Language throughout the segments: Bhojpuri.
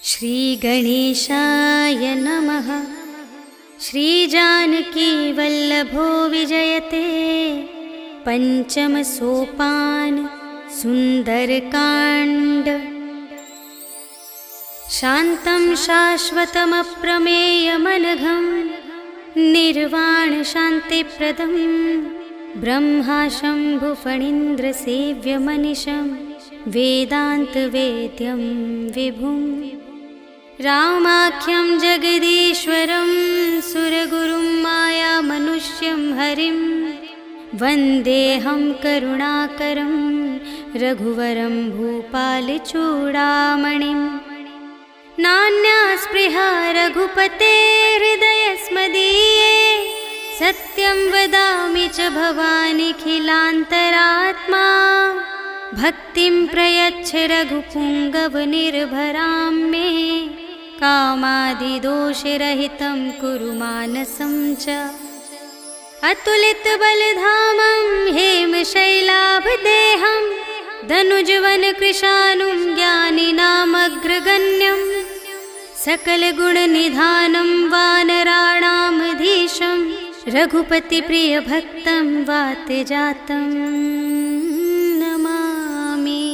श्रीगणेशाय नमः। श्रीजानकीवल्लभो विजयते पञ्चमसोपान सुन्दरकाण्ड। शान्तं शाश्वतमप्रमेयमनघं निर्वाणशान्तिप्रदं ब्रह्मा शम्भुफणीन्द्रसेव्यमनिशं वेदान्तवेद्यं विभुम्। रामाख्यं जगदीश्वरं सुरगुरुं मायामनुष्यं हरिं वन्देऽहं करुणाकरं रघुवरं भूपालचूडामणिं। नान्या स्पृहा रघुपते हृदयस्मदीये सत्यं वदामि च भवानिखिलान्तरात्मा। भक्तिं प्रयच्छ रघुपुङ्गवनिर्भरां मे कामादिदोषरहितं कुरु मानसं च। अतुलितबलधामं हेमशैलाभदेहं धनुजवनकृशानुं ज्ञानिनामग्रगण्यं सकलगुणनिधानं वानराणामधीशं रघुपतिप्रियभक्तं वातजातं नमामि।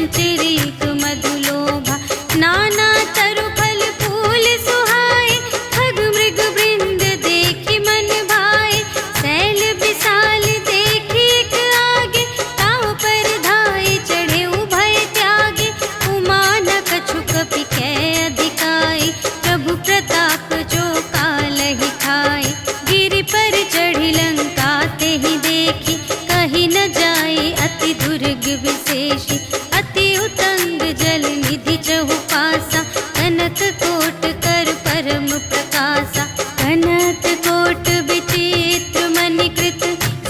रुचिरिक मधुलोभा। नाना तरु फल फूल सुहाए, खग मृग वृंद देखि मन भाए। शैल विशाल देखि एक आगे, ताव पर धाये चढ़े उभय त्यागे। उमा न कछु कपि कै अधिकाई, प्रभु प्रताप जो कालहि खाए। गिरि पर चढ़ी लंका तेहि देखी, कही न जाए अति दुर्ग विशेषी। अति उतंग जल निधि चहु पासा, कनक कोट कर परम प्रकाशा। कनक कोट विचित्र मणिकृत,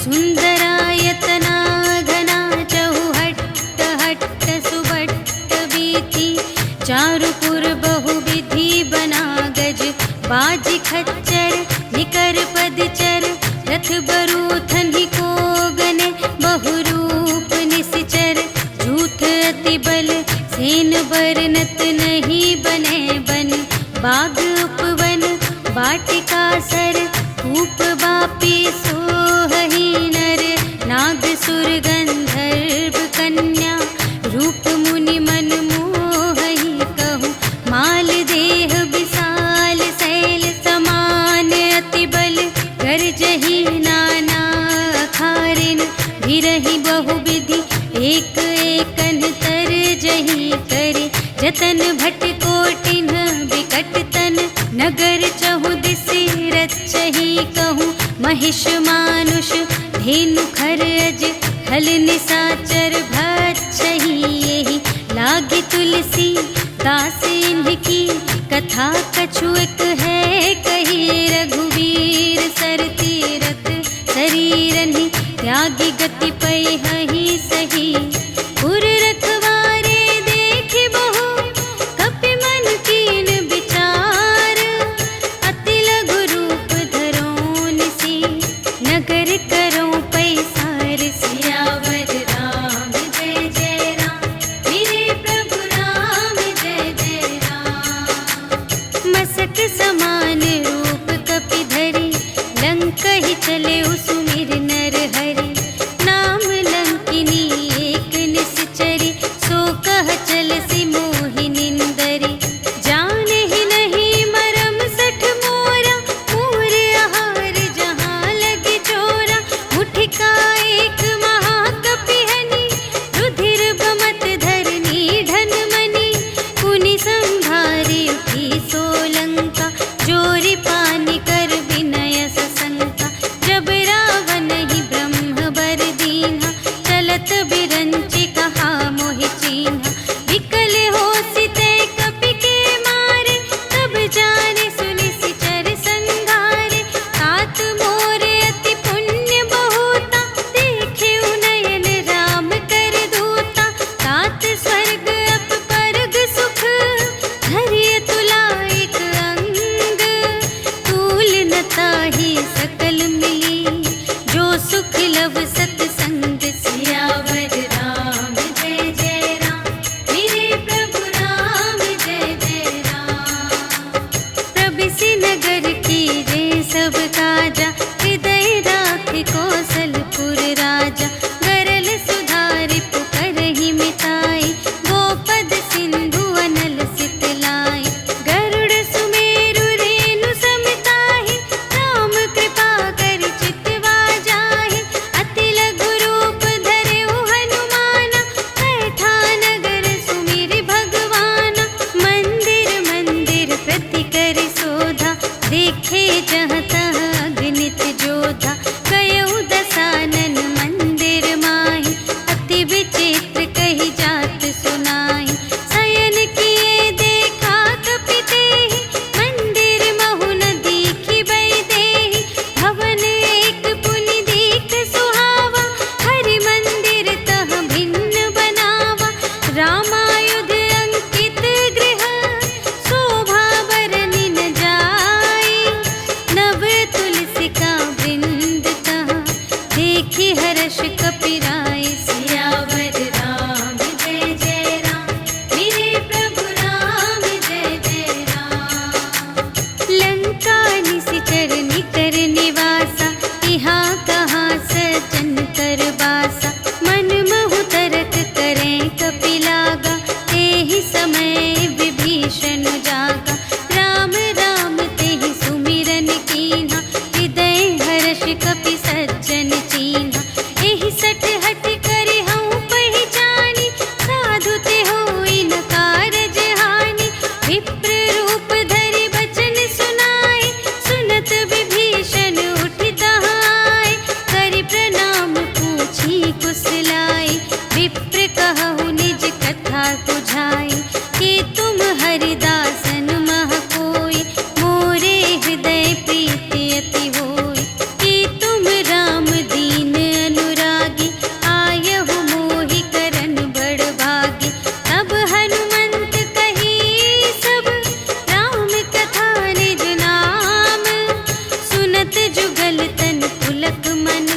सुंदरायतना घना। चहु हट्ट हट्ट सुभट्ट बीती, चारुपुर बहुविधि बना गज। बाजी खच्चर निकर पदचर, रथ बरूथन ही को गने। बहुरूप निश्चर झूठ अति बल, सेन बरनत नहीं बने बन। बाग उपवन वाटिका सर, कूप बापी सोहहि नर। नाग सुर गंधर्व कन्या, रूप मुनि मन मोहहि कहूँ। माल देह विशाल शैल समान, अति बल गर्जहि नाना अखारिन। गिरहि बहुविधि एक एकन तरजहि करे। जतन भट कोटिन विकट तन, नगर चहु दिसि रचहि कहूँ। महिष मानुष धेनु खर अज, खल निसाचर भक्षहि एहि। लागे तुलसी दास इनकी, कथा कछु एक है कही। रघुवीर सर तीरथ शरीरनि, त्यागी गति पैहि सही। पुर रखवारे देखि बहु, कपि मन कीन विचार। अति लघु रूप धरों निसी, नगर करों पैसार। सियावर राम जय जय राम, मेरे प्रभु राम जय जय राम। मसक समान रूप कपि धरि, लंकहि चले सुमिर नर हरि। नाम लंकिनी एक निश्चरी, सो कह चलसि मोहि निंदरी। जानहि नहीं मरम सठ मोरा, मोर आहार जहाँ लगे चोरा। मुठिका एक महाकपिहनि, रुधिर बमत धरनी ढन मनि। पुनि संभारी उठी सोलंका, जोरि पानि कर विनय सशंका। जब रावण ही ब्रह्म बर दीन्हा, चलत बिरंचि कहा मोहि चीन्हा। विकल हो बुझाए, कि तुम हरिदासन मह कोई, मोरे हृदय प्रीति अति होय। कि तुम राम दीन अनुरागी, आयहु मोहि करन बड़ भागी। तब हनुमंत कही सब, राम कथा निज नाम। सुनत जुगल तन पुलक मन,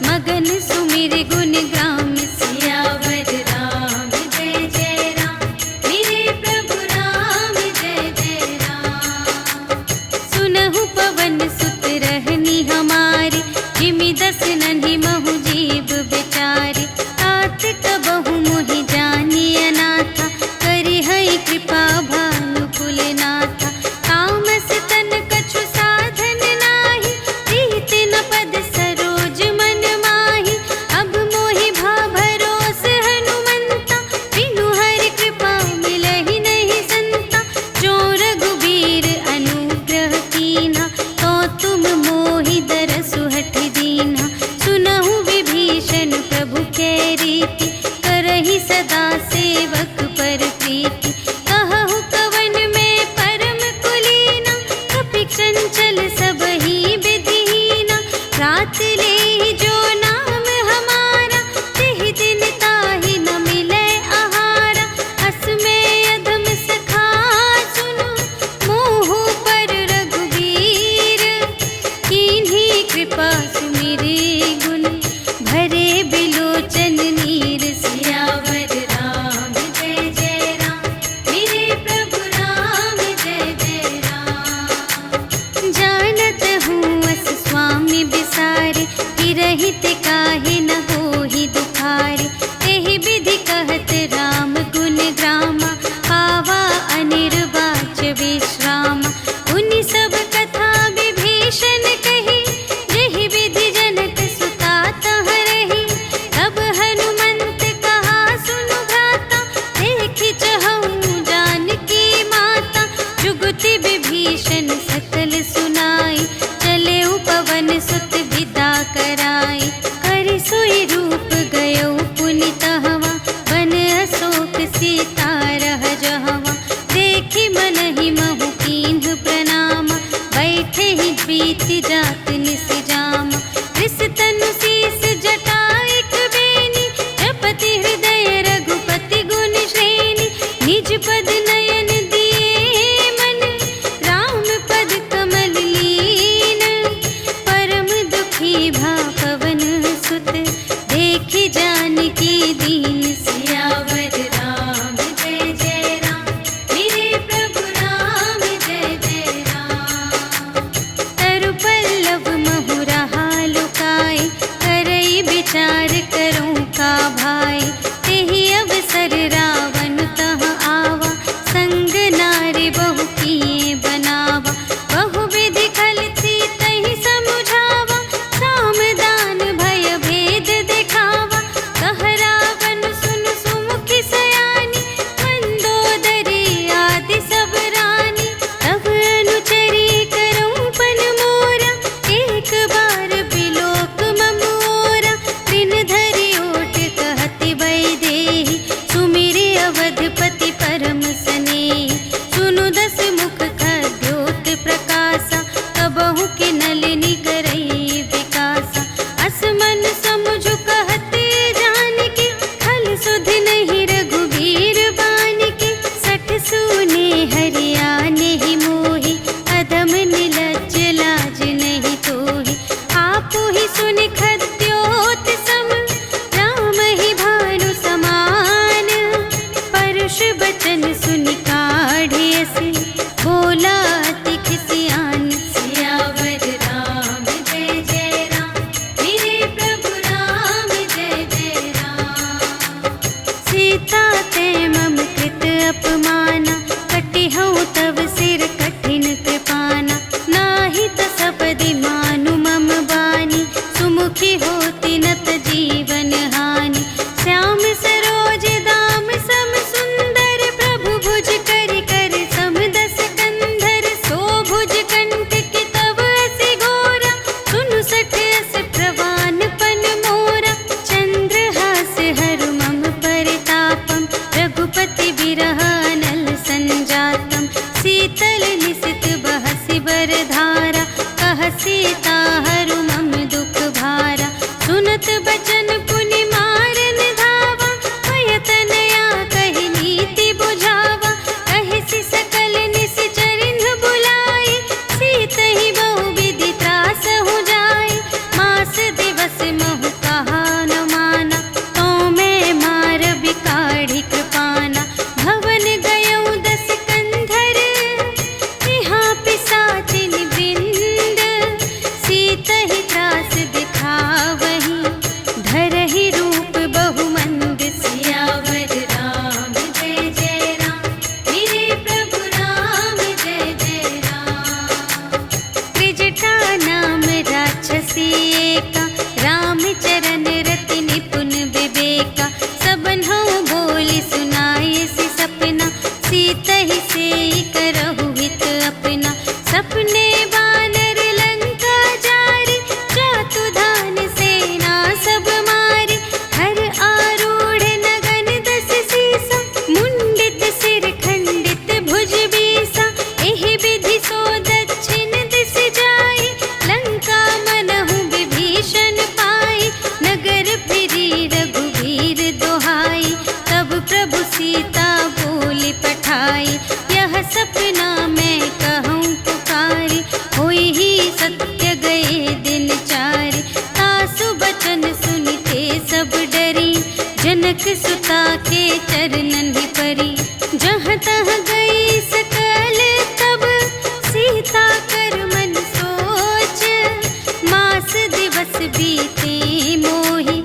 मगन सुमिर गुण ग्राम। सियावर राम जय जय राम, मेरे प्रभु राम जय जय राम। सुनहु पवन सुत रहनी हमारी, जिमि दस नन्हि महु जीव बेचारी। तात कबहु मोहि जानी अनाथा, करिहै कृपा भानु कुलनाथा। तामस तन कछु साधन नाही, प्रीति न पद सरोज मन माही। अब मोहि भा भरोस हनुमंता, बिनु हरि कृपा मिलहि नहीं संता। जो रघुबीर अनुग्रह कीन्हा, तो तुम मोहि दरसु हठि दीन्हा। सुनहु विभीषण प्रभु कै रीति, करहि सदा सेवक पर प्रीति। कहहु कवन में परम कुलीना, कपि चंचल सबहि विधिहीना। रात लेहि जो नाम हमारा, तिहि दिन ताहि न मिलै आहारा। अस में अधम सखा सुनु, मोहु पर रघुबीर। कीन्ही कृपा सुमिरि गुण, भरे बिलोचन नीर। सियावर राम जय जय राम, मेरे प्रभु राम जय जय राम। जानत हूँ अस स्वामी बिसारे, फिरहित काहे न होहि दुखारे। एहि विधि कहत राम गुण ग्रामा, पावा अनिर्वाच विश्रामा। उनि सब कथा विभीषण कही, जेहि विधि जनक सुता तह रही। तब हनुमंत कहा सुनु भ्राता, देखि चहऊँ जानकी माता। जुगति विभीषण सकल सुनाई, चले पवन सुत विदा कराई। करि सोई रूप गयो पुनि तहवा, वन अशोक सीता रह जहवा। देखि मनहि महु कीन्ह प्रणामा, बैठे ही बीति जात निस जामा। रिस तनु शीस जटाइक बेनी, जपति हृदय रघुपति गुण श्रेणी। निज पद नयन दिए मन, राम पद कमल लीन। परम दुखी भा पवन सुत, देखि जानकी दीन। सियावर राम जय जय राम, मेरे प्रभु राम जय जय राम। तरु पल्लव महु रहा लुकाए, करई विचार करूँ का भाई। तेहि अवसर रावण तह आवा, संग नारी बहु किए बनावा। बहु विधि खल थी तहि समुझावा, साम दान भय भेद दिखावा। कह रावण सुन सुमुखि सयानी, मंदोदरी आदि सब रानी। तब अनुचरी करऊँ पन मोरा, एक बार बिलोक मम ओरा। दिन धरि ओट कहति वैदेही, सुमिरि अवधपति परम स्नेही। सुनु दस मुख खद्योत प्रकाशा, कबहु के नलिनी करई विकासा। अस मन समुझु कहते जानकी, खल सुधि नहीं रघुबीर बानिकी। सठ सूने हरियाने ही मोहि, अधम निलज्ज लाज नहीं तोहि। आपु ही सुनि खद्योत सम, राम ही भानु समान। परुष बचन सुनि काढ़िय से, बोला अति खिसियान। सियावर राम जय जय राम, मेरे प्रभु राम जय जय राम। सीता ते मम कृत अपमाना, कटिहउँ तव सिर कठिन कृपाना। नाही त सपदि मानु मम बानी, सुमुखी होति नत जीवन हानि। श्याम सरोज दाम सम सुंदर, प्रभु भुज करि कर सम दस विरह अनल संजातम। शीतल निशित बहसि बरधारा, कह सीता हरु मम दुख भारा। सुनत बचन पुनि मारन धावा, भयतनया कहि नीति बुझावा। कहिसि सकल निश्चरिन बुलाई, सीतहि बहु विधि त्रास हो जाय। मास दिवस महु कहा न माना, तो मैं मार बिकाढ़ी कृपाना। भवन गयौ दस कंधर, यहाँ पिशाचिन वृंद। सीतहि त्रास दिखावहि, धरहि रूप बहुमंद। सियावर राम जय जय राम, मेरे प्रभु राम जय जय राम। त्रिजटा नाम राक्षसी एका, रामचरण रति निपुण विवेका। सबन्हु बोली सुनायसि सपना, सीतहि सेई करहु हित अपना। सपने बानर लंका जारी, जातु धान सेना सब मारी। हर आरूढ़ नगन दस सीसा, मुंडित सिर खंडित भुज बीसा। एहि विधि सो दक्षिण दिस जाई, लंका मनहु विभीषण पाई। नगर फिरी रघुवीर दोहाई, तब प्रभु सीता बोली पठाई। यह सपना मैं कहूँ पुकारी, होई ही सत्य गए दिन चारि। तासु बचन सुनिते सब डरी, जनक सुता के चरणन ही परी। जहाँ तहाँ गई सकल तब, सीता कर मन सोच। मास दिवस बीते मोहि,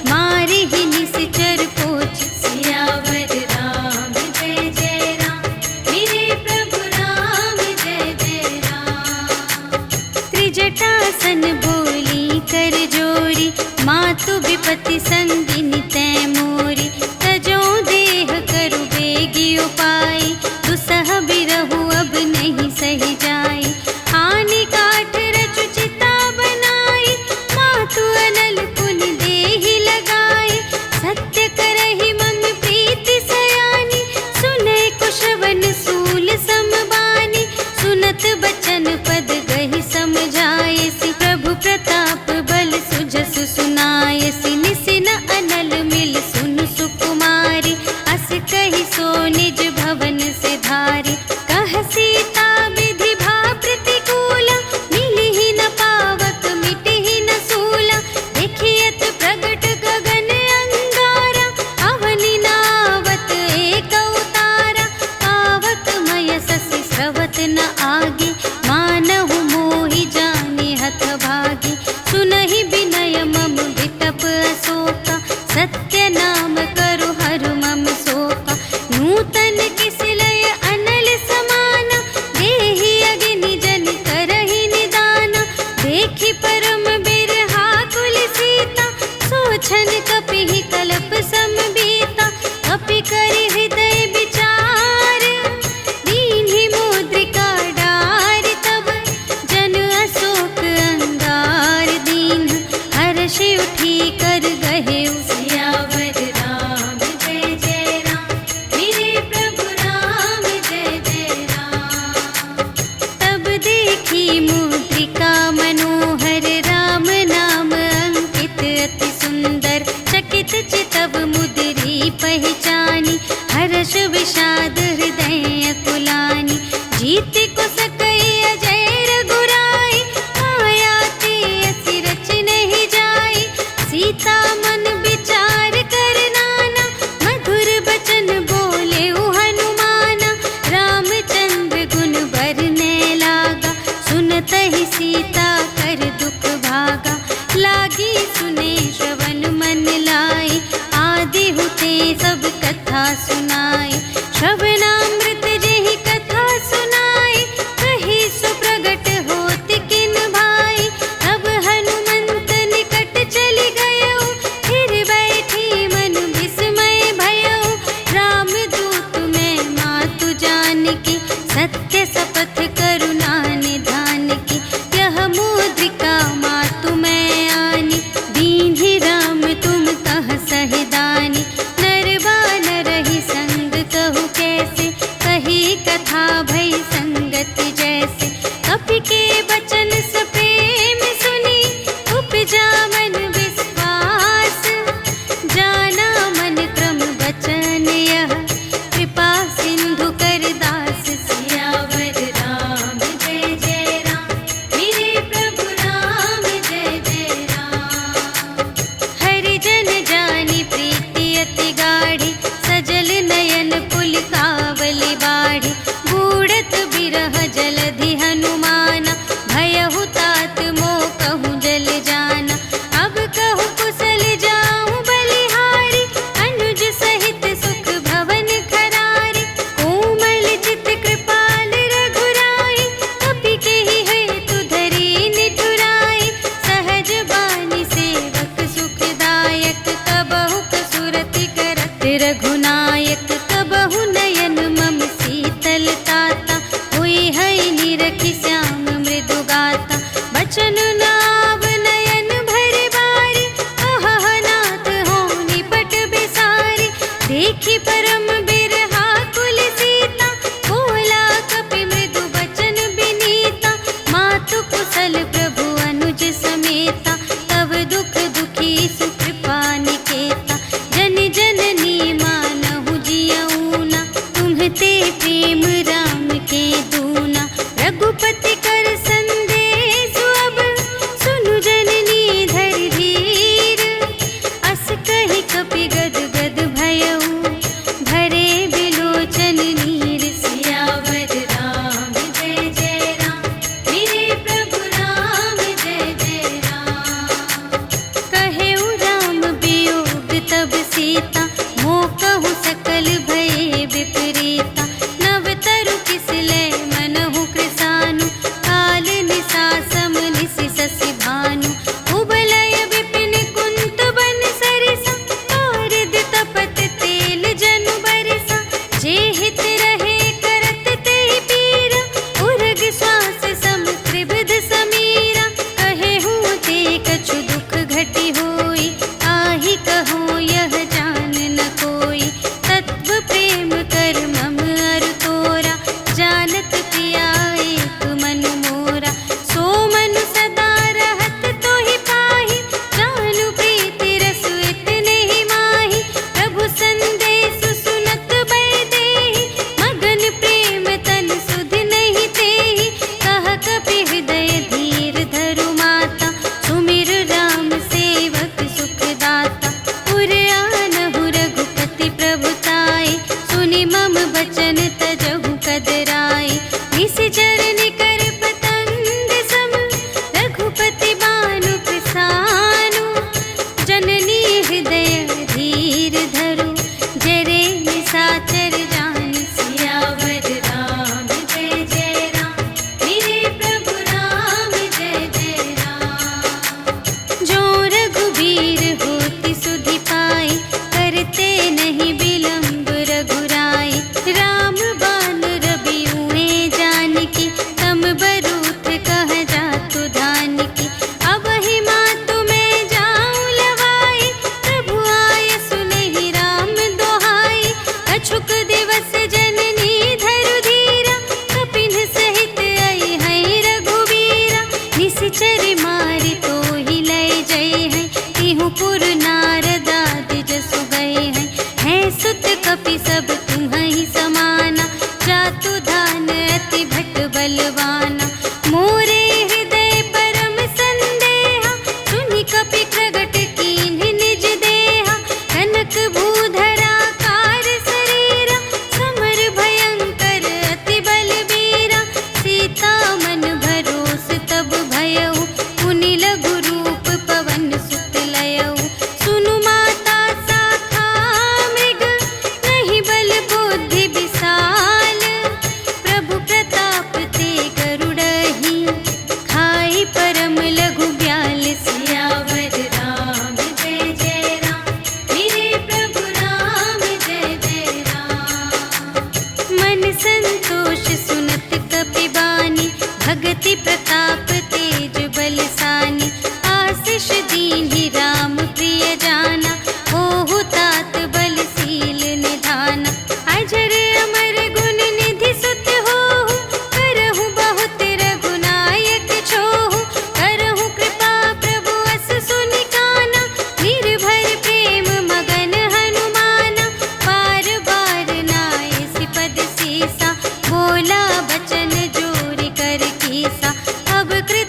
मारे ही निश्चर पोछ। सियावर राम जय जय राम, मेरे प्रभु राम जय जय राम। त्रिजटासन बोली कर जोरी, मातु विपति संगिनी तै मोरी। तजो देह करु बेगी उपाय, दुसह बिरहु अब नहीं सही जाई। आने काठ रचु चिता बनाई, मातु अनल पुनि देहि लगाई। सत्य करहि मम प्रीति सयानी, सुनै कुशवन सूल समबानी। सुनत बचन पद गहि समझायसि, प्रभु प्रताप बल सुजसु सुनायसि। निसिन अनल मिल सुन सुकुमारी, अस कहि सो निज भवन से धारी। कह सीता विधि भा प्रतिकूला, मिलिहि न पावक मिटिहि न सूला। देखियत प्रगट गगन अंगारा, अवनि नावत एक अवतारा। पावक मय शशि स्रवत न आगे, मानहु मोहि जानि हत भागी। सुनहि विनय मम विटप अशोका, सत्य नाम करु हरु मम शोका। नूतन किस लय अनल समाना, देहि अग्नि जन करहि निदाना। देखि परम बिरहाकुल सीता, सोछन कपिहि कल्प समबीता। कपि करि हृदय विचार, दीन्हि मुद्रिका डारि। तब जन अशोक अंगार दीन, हर्षि उठी कर गहेउ। सियावर राम जय जय राम, मेरे प्रभु राम जय जय राम। तब देखी मुद्रिका मनोहर, राम नाम अंकित अति सुंदर। चकित चितव मुद्री पहचानी, हर्ष विषाद हृदय कुलानी। जीत को सकई अजय रघुराई, माया ते असि रच नहीं जाई। सीता मन विचार कर नाना, मधुर बचन बोले हनुमाना। रामचंद्र गुण बरने लागा, सुनतहि सीता कर दुख भागा। लागी सुने श्रवण मन लाई, आदि हुते सब कथा सुनाई। श्रवणामृत जेहि कथा सुनाई, कही सुप्रगट होत किन भाई। तब हनुमंत निकट चली गयो, फिर बैठी मन विस्मय भयो। रामदूत मैं मातु जानकी, सत्य शपथ करुणा निधान की। यह मुद्रिका मातु मैं आनी, दीन्हि राम तुम कह सहिदानी। नर बानर ही संग कहु वचन तजहु कदराई। निशिचर निकर पतंग सम रघुपति बानु प्रसानु। जननी हृदय धीर धरु जरे निशाचर जान। सियावर राम जय जय राम, मेरे प्रभु राम जय जय राम। जो रघुबीर होति सुधि पाई, करते नहीं विलंब रघुराई। राम बान रबियुए जानकी, तम बरूथ कह जातु धानकी। अब ही मातु मैं जाऊं लवाई, प्रभु आय सुनहि राम दोहाई। अछुक दिवस जननी धरु धीरा, कपिन सहित आई है रघुबीरा। निशिचर मारि तोहि लय जय है, तिहु पुर नारद आदि जसु गए हैं। है सुत कपि सब तुम्हि समाना, जातु धान अति भट बलवाना। मोरे हृदय परम संदेहा, सुनि कपि प्रगट कीन्ह निज देहा। कनक भूधरा कार शरीरा, समर भयंकर अति बलबीरा। सीता मन भरोस तब भयउ, पुनि लघु रूप पवन सुत लयउ। सुनु माता शाखा मृग, नहीं बल बुद्धि विशाल। प्रभु प्रताप ते गरुड़हि, खाई परम लघु ब्याल। सियावर राम जय जय राम, मेरे प्रभु राम जय जय राम। मन संतोष सुनत कपि बानी, भगति प्रताप तेज बलसानी। आशीष दीन्हि राम प्रिय जाना, होहु तात बलशील निधाना। अजर अमर गुण निधि सुत होहु, करहु बहुत रघुनायक छोहु। करहु कृपा प्रभु अस सुनि काना, निर्भय प्रेम मगन हनुमाना। बार बार नाय सिपद सीसा, बोला बचन जोरि कर कीसा। अब कृत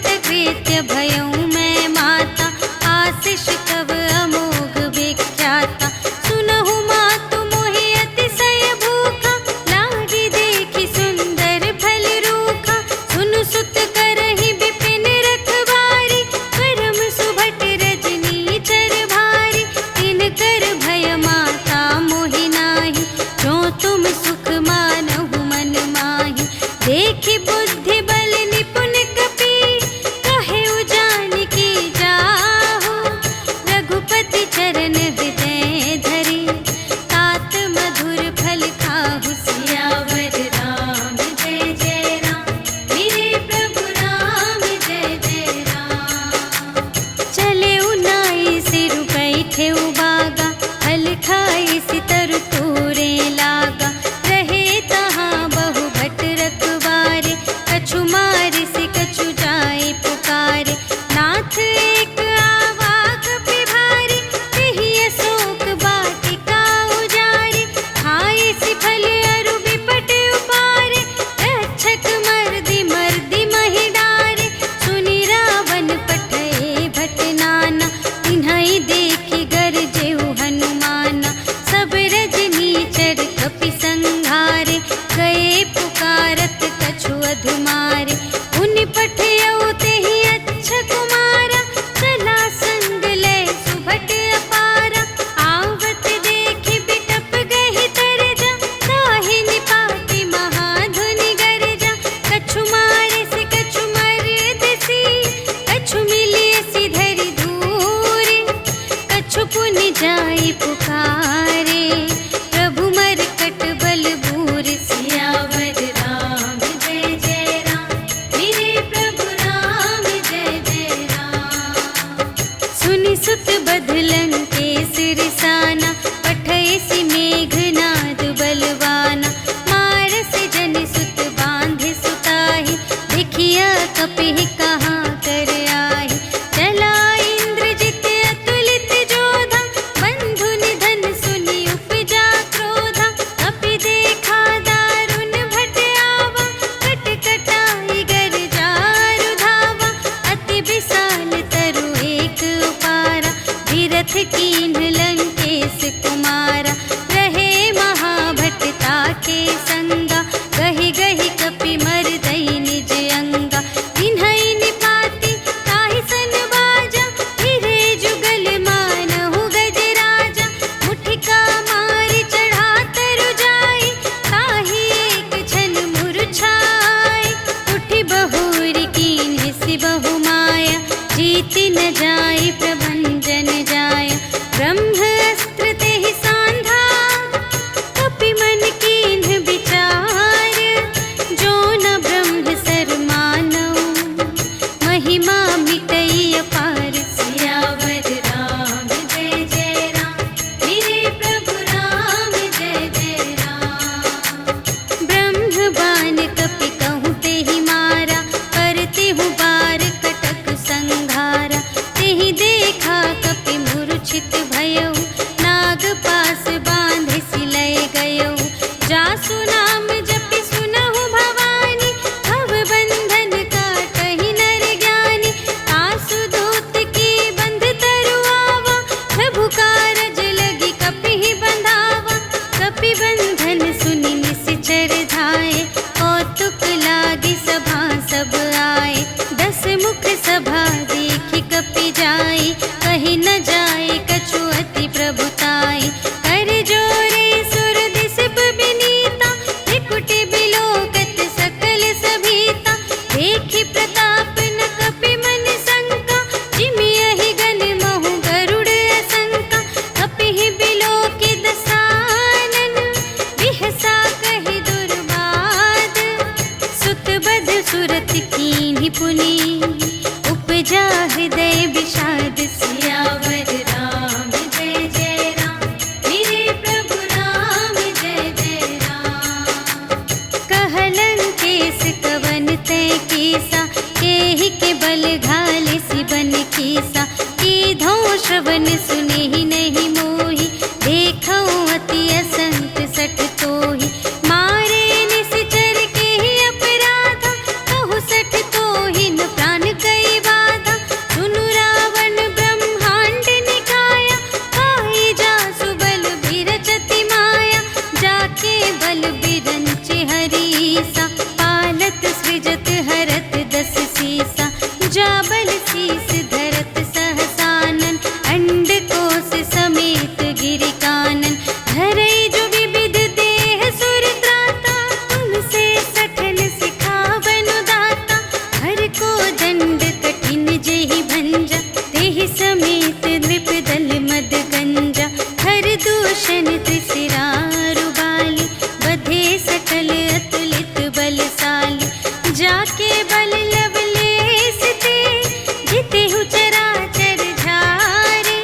पुनि उपजा हृदय विषाद। सियावर राम जय जय राम, मेरे प्रभु राम जय जय राम। कहलन केस कवन तय कीसा, केहि के बल घाले सिबन कीसा। कीधो श्रवण सुने ही नहीं मोहि, देखो अति असंत सठ तोहि। मारे निश्चर के ही अपराधा, कहु सठ तोहि न प्राण कई बाधा। सुनु रावण ब्रह्मांड निकाया, पाई जासु बल बिरचति माया। जाके बल बिरंचि हरीसा, पालत सृजत हरत दस सीसा। जा बल शीस धरत सहसानन, अंड कोश समेत गिरि कानन। धरई जो विविध देह सुर त्राता, तुमसे सठन सिखावन दाता। हर को दंड कठिन जेहि भंजा, तेहि समेत नृप दल मद गंजा। हर दूषण त्रिशिरारु बाली, बधे सकल अतुलित बलशाली। जाके बल लवलेश ते, जितेहु चराचर झारे।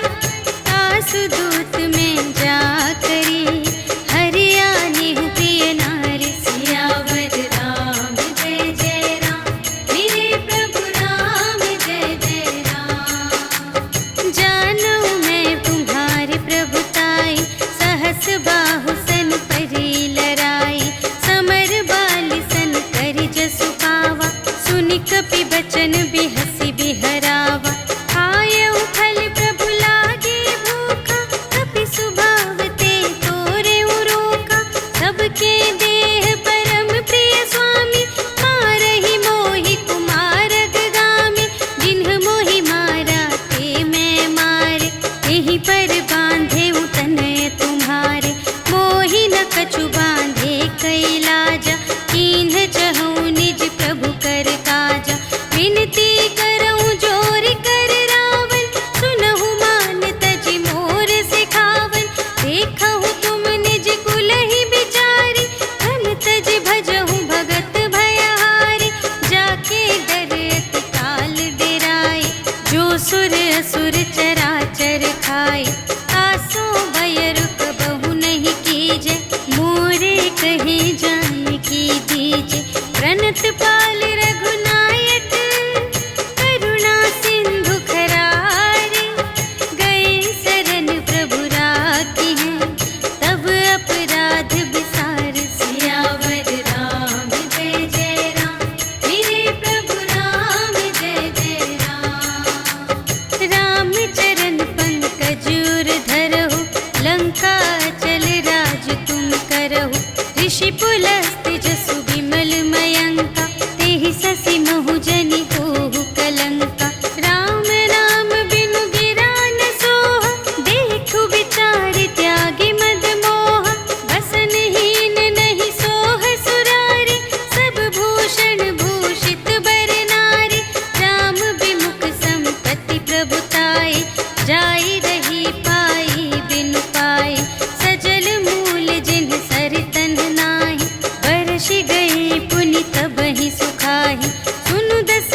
आसु दूत में जा करी, हरियाणेहु प्रिय नारी। सियावर राम जय जय राम, मेरे प्रभु राम जय जय राम। जानू मैं तुम्हारी प्रभुताई, सहस बाहु सन परी लराई। समर बाली सन करि जसु पावा, सुनि कपि बचन बिहसि बिहरावा। खायउ फल प्रभु लागे भूखा, कपि सुभाव ते तोरेउ रोका। सबके देह परम प्रिय स्वामी, मारहि मोहि कुमारग गामी। जिन्ह मोहि मारा ते मैं मारे, एहि पर बांधेउ तनय तुम्हारे। मोहि न कछु बांधे कैलाजा, कीन्ह चहु निज प्रभु कर काजा। विनती करऊं जोर कर रावण, सुनहु मान तजि मोर सिखावन। देखहु तुम निज कुलहि बिचारी, धन तजि भजहु भगत भयहारी। जाके डर अति काल डेराए, जो सुर असुर चराचर खाए। आसो भय रुक बहु नहीं कीजे, मोरे कहे जान की दीजे। प्रणत पाल रघुनायक, करुणा सिंधु खरारे। गए शरण प्रभु राखी हैं, तब अपराध बिसार। सियावर राम जय जय राम, मेरे प्रभु राम जय जय राम। राम चरण पंकज उर धरहु, लंका चल राज तुम करहु। ऋषि पुलस्त्य जसु विमल मयंका, तेहि ससि महु जनि होहु कलंका। राम नाम बिनु गिरा न सोहा, देखु विचार त्यागी मद मोहा। बसनहीन नहीं सोह सुरारी, सब भूषण भूषित बर नारी। राम विमुख संपत्ति प्रभुताई, जाई रही पाई बिनु पाई। सजल मूल जिन्ह सरितन नाही, बरषि गए पुनि तबहि सुखाहि। सुनु दस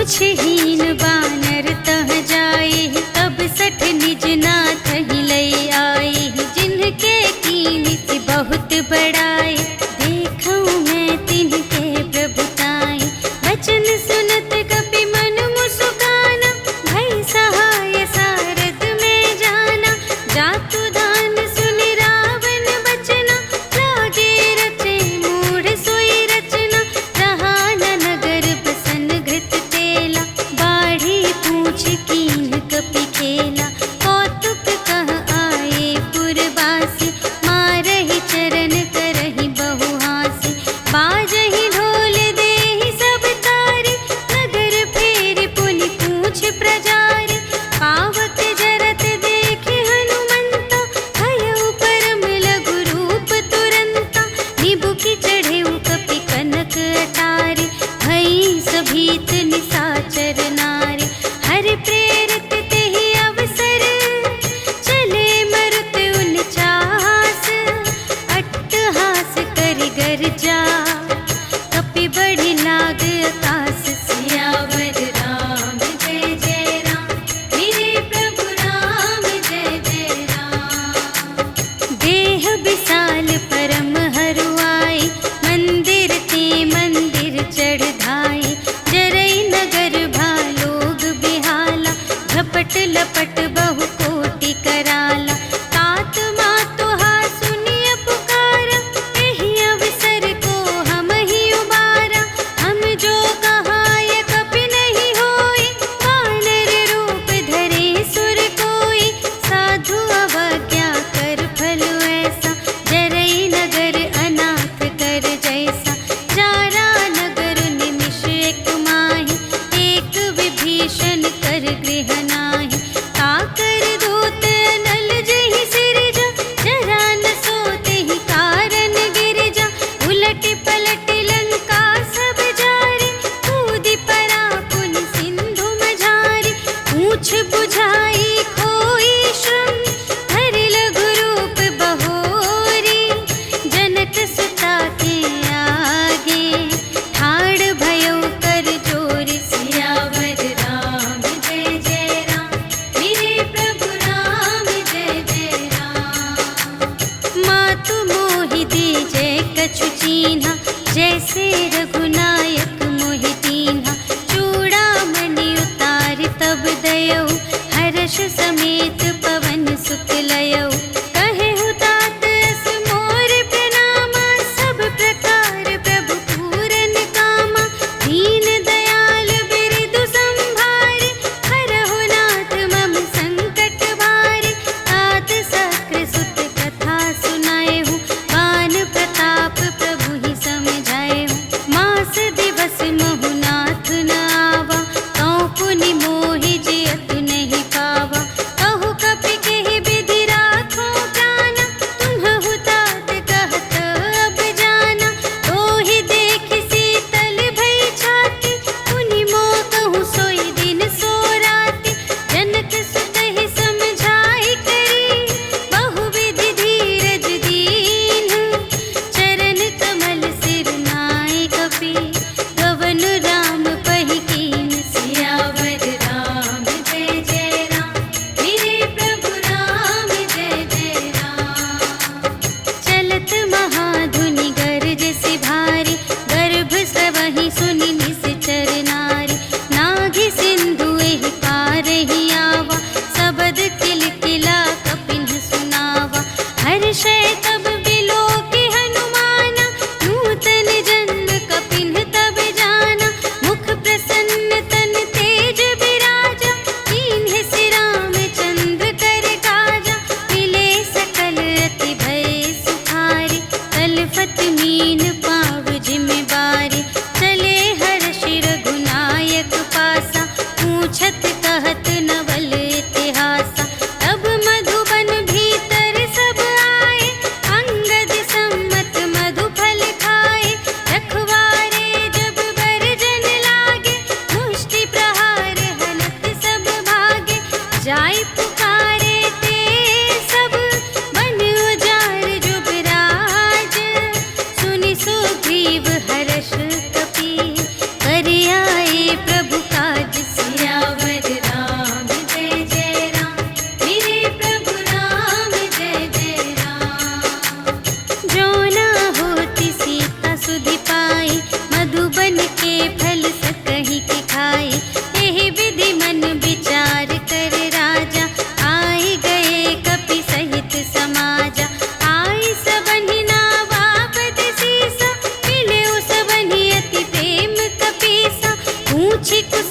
पूछहीन बानर तह जाए, तब सठ निज नाथ ही लई आए। जिनके कीनी से बहुत बड़ाए, देखूं मैं तिनके प्रभुताई। वचन सुनत कपि मन मुस्काना, भई सहाय सारद में जाना। जातु दान सुनि रावण बचना, लागे रचे मूढ़ सोई रचना। रहा न नगर बसन घृत तेला, बाढ़ी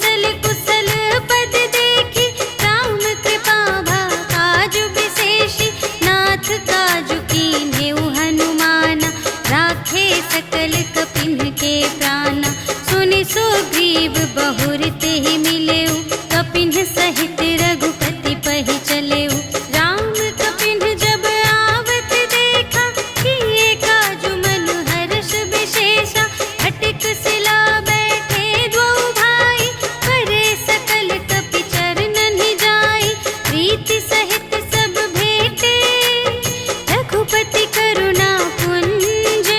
कुशल कुशल पद देखी, राम कृपा भा काजु विशेषी, नाथ काजु कीन्हेउ हनुमाना, राखे सकल कपिन के प्राणा। सुनि सुग्रीव बहुर तेहि मिलेउ, कपिन सहित रघुपति पहि चलेउ। राम कपिन जब आवत देखा, किए काजु मनु हर्ष विशेषा, खटिक सिला बैठे द्वौ भाई, करे सकल कपि चरणन जाई। प्रीति सहित सब भेटे, रघुपति करुणा पुंज,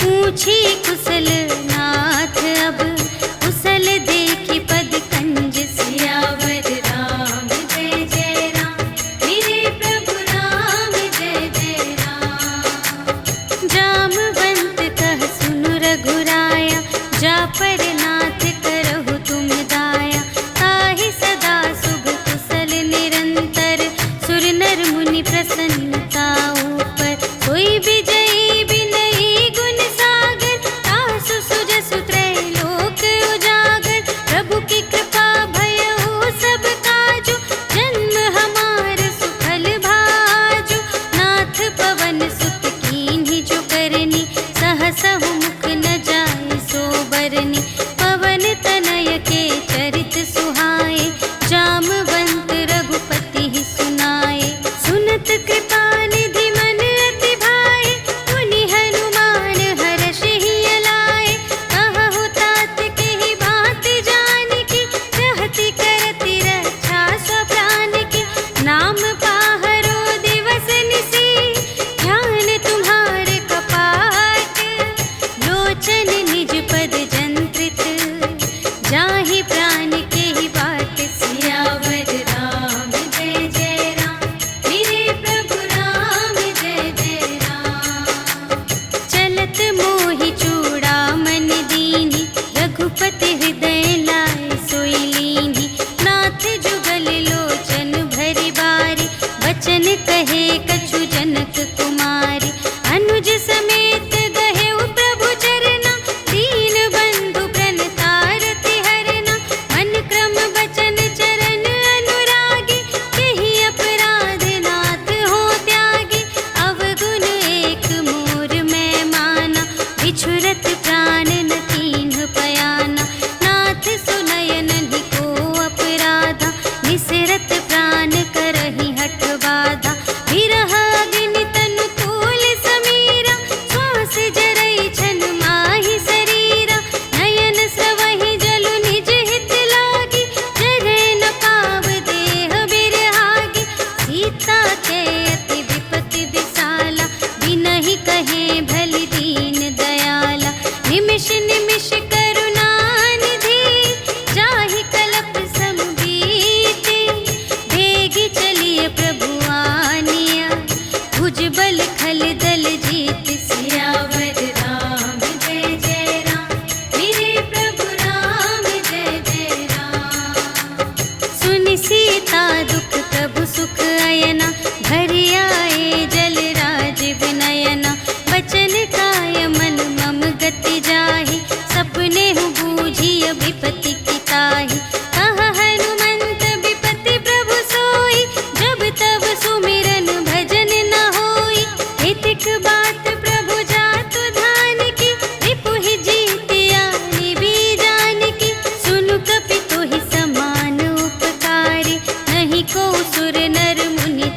पूछी कुशल नाथ अब, कुशल देखी पद कंज। सियावर राम जय जय राम, मेरे प्रभु राम जय जय राम। जामवंत कह सुनु रघुराया, जा पर नाथ करहु तुम दाया। ताहि सदा शुभ कुशल निरंतर, सुर नर मुनि प्रसन्नता ऊपर। कोई विजयी बिनयी गुण सागर, तासु सुजसु त्रैलोक उजागर। प्रभु की कृपा भयउ सब काजु, जन्म हमार सुफल भाजु। नाथ पवन सुत कीन्हि जो करनी, सहसहु मुख न जाय सो बरनी। पवन तनय के चरित सुहाए, जामवंत रघुपति ही सुनाए। सुनत कृपा निधि मन अति भाए, मुनि हनुमान हर्षि लाए। कहु तात केहि बात जानकी, रहति करति रक्षा स्वप्रान की। नाम पाहरो दिवस निसी, ध्यान तुम्हारे कपाट। लोचन निज पद जंत्रित, जाहि प्राण केहि बाट। सियावर राम जय जय राम, मेरे प्रभु राम जय जय राम। चलत मोहि चूड़ामन दीन्हि, रघुपति हृदय लाय सोई लीन्हि। नाथ जुगल लोचन भरि बारी, वचन कहे कछु जनक कुमारी। अनुज समेत गहेउ प्रभु चरना, दीन बंधु प्रणतारति हरना। मन क्रम बचन चरण अनुरागी, केहि अपराध नाथ हो त्यागी। अवगुण एक मोर मैं माना, बिछुरत प्राण न कीन्ह पयाना। नाथ सुनय नहिं को अपराधा, निसरत प्राण करहि हठ बाधा। विरह अग्नि तनु तूल समीरा, श्वास जरई छन माहि शरीरा। नयन स्रवहि जलु निज हित लागी, जरै न पाव देह बिरहागी। सीता के अति विपति विसाला, बिनहि कहे भलि दीन दयाला। निमिष निमिष करुणा निधि, जाहि कलप सम बीति। भेगी चलिए प्रभु आनिया, भुजबल खल दल जीत। सियावर राम जय जय राम, मेरे प्रभु राम जय जय राम। सुनि सीता दुख प्रभु सुख अयना, भरि आए जल राज विनयना। वचन काय मन मम गति जाहि, सपने हु बूझिय विपति की ताहि। कहा हनुमंत विपति प्रभु सोई, जब तब सुमिरन भजन न होई। हितिक बात प्रभु जातु ध्यान की, रिपुहि जीतिया निबि जानकी। सुनु कपि तोहि समान उपकारी, नहीं को सुर नर मुनि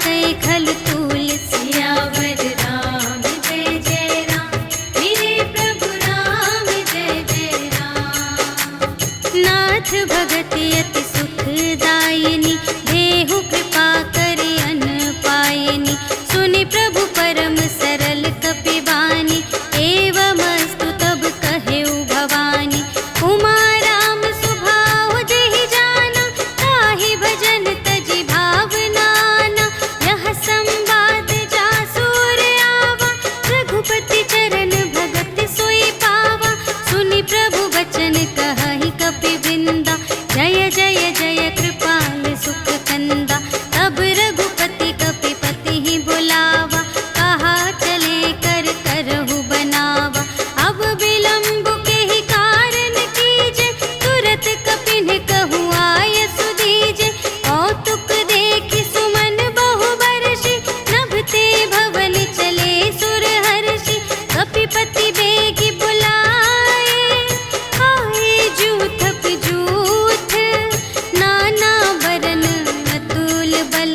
सकय खल तूल। सियावर राम जय जय राम, मेरे प्रभु राम जय जय राम। नाथ भगति अति सुखदायिनी, देहु कृपा करि अन पायिनी। सुनि प्रभु परम सरल कपिबानी, एवमस्तु तब कहेउ भवानी। उमा राम सुभाव जेहि जाना, ताहि भजन तजि भावनाना। यह संवाद जासुर आवा, रघुपति चरण भगत सोई पावा। सुनि प्रभु बचन कहहि कपिवृंदा, जय जय जय कृपाल सुख कंदा। तब रघुपति कपिपति ही बुलावा, कहा चले कर करहु बनावा। अब विलंब के ही कारण कीजे, तुरत कपिन कहु आय सुदीजे। कौतुक देखि सुमन बहु बरषि, नभते भवन चले सुर हर्षि। कपिपति बेगी बुलाए, आए जूथप जूथ। नाना बरन अतुल बल,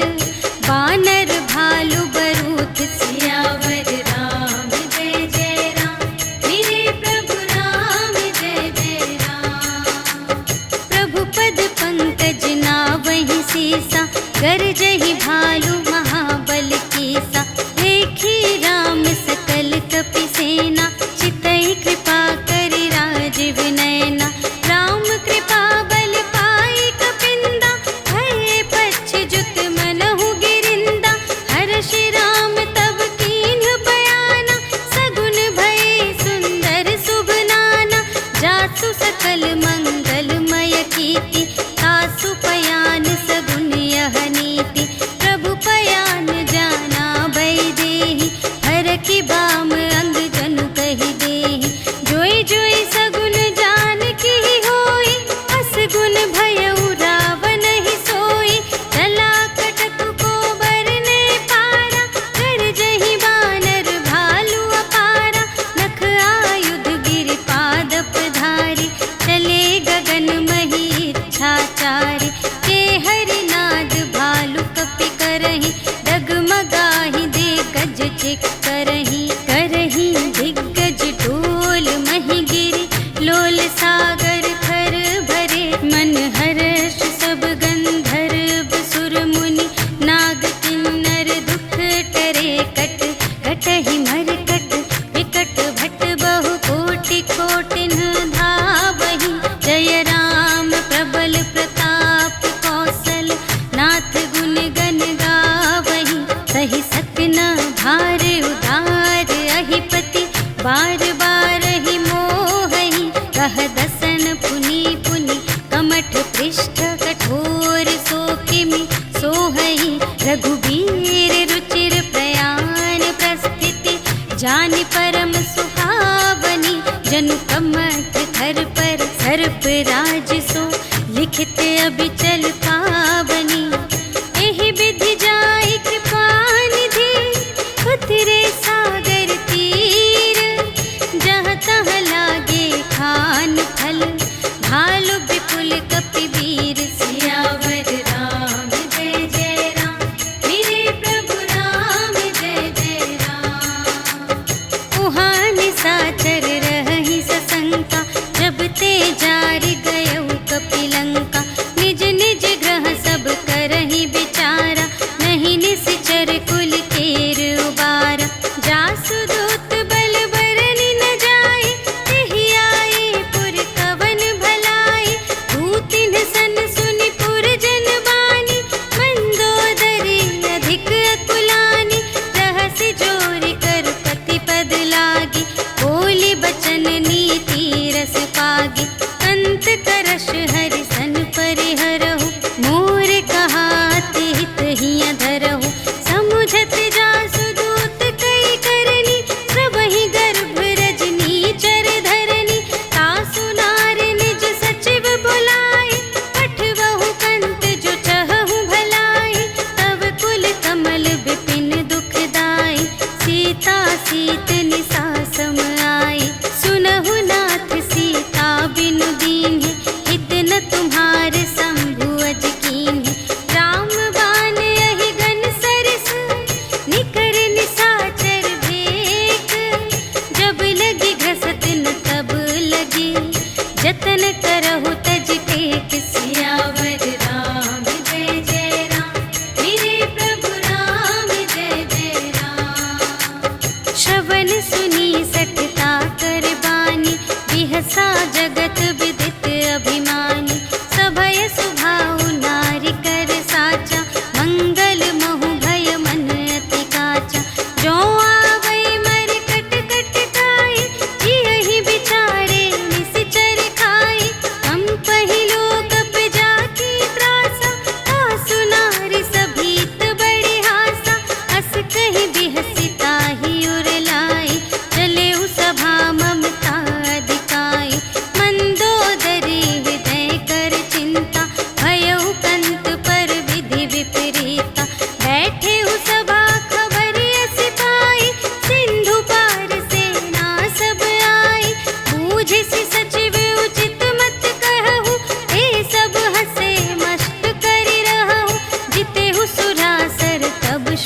बानर भालु बरूथ। सियावर राम जय जय राम, मेरे प्रभु राम जय जय राम। प्रभु पद पंकज नावहि सीसा, गरजहि भालु महाबल कीसा। देखि राम सकल कपि सेना, चितहि कृपा करि राजीव नयना। राम कृपा बल पाई कपिंदा, भये पच्छिजुत मनहु गिरिंदा। हर्षि राम तब कीन्ह बयाना, सगुन भये सुंदर शुभ नाना। जासु सकल मंगलमय कीर्ति, तासु पयान सगुन यह नीति। प्रभु पयान जाना भय देहि, हरखि बाम अंग जनु कहि देहि। जोई जोई सगुन जानकी होई, असगुन भयउ रावण ही सोई। चला कटक को बरने पारा, गरजहि बानर भालु अपारा। नख आयुध गिरि पादप धारी, चले गगन मही इच्छाचारी। के हरिनाद भालु कपि करहि, डगमगाहि दे गज चिक करहि। करहि दिग्गज डोल महि गिरि, लोल सागर खर भरे। मन हर्ष सब गंधर्व सुर मुनि, नाग किन्नर दुख टरे। कट कटहि मरकट विकट भट, बहु कोटि कोटिन धावहि। जय राम प्रबल प्रताप कौशल, नाथ गुण गण गावहि। सहि सकना भार उधार अहिपति, बार बार ही मोहहि। कह दसन पुनि पुनि, कमठ पृष्ठ कठोर सो किमि सोहहि। रघुबीर रुचिर प्रयाण प्रस्थिति, जानि परम सुहावनी। जनु कमठ धर पर सर्प राज सो, लिखित अबिचल पावनी। एहि विधि जाई कृपा निधि, उतरे सागर तीर। जहाँ तहाँ लागे खान फल, भालु विपुल कपिवीर। सियावर राम जय जय राम, मेरे प्रभु राम जय जय राम। उहाँ निशाचर रहहि सशंका, जब ते जारि गयउ कपिलंका। निज निज ग्रह सब करहि विचारा, नहीं निश्चर कुल केर उबारा। जासु दूत बल बरनि न जाए, तेहि आए पुर कवन भलाई। दूतिन सन सुनि पुर जन बानी, मंदोदरी अधिक अकुलानी। रहसि जोरि कर पति पद लागी, बोली बचन नीति रस पागी। अंत करश हरि सन परिहरहु, मोर कहाति हित हिय धरहु। समुझत जासु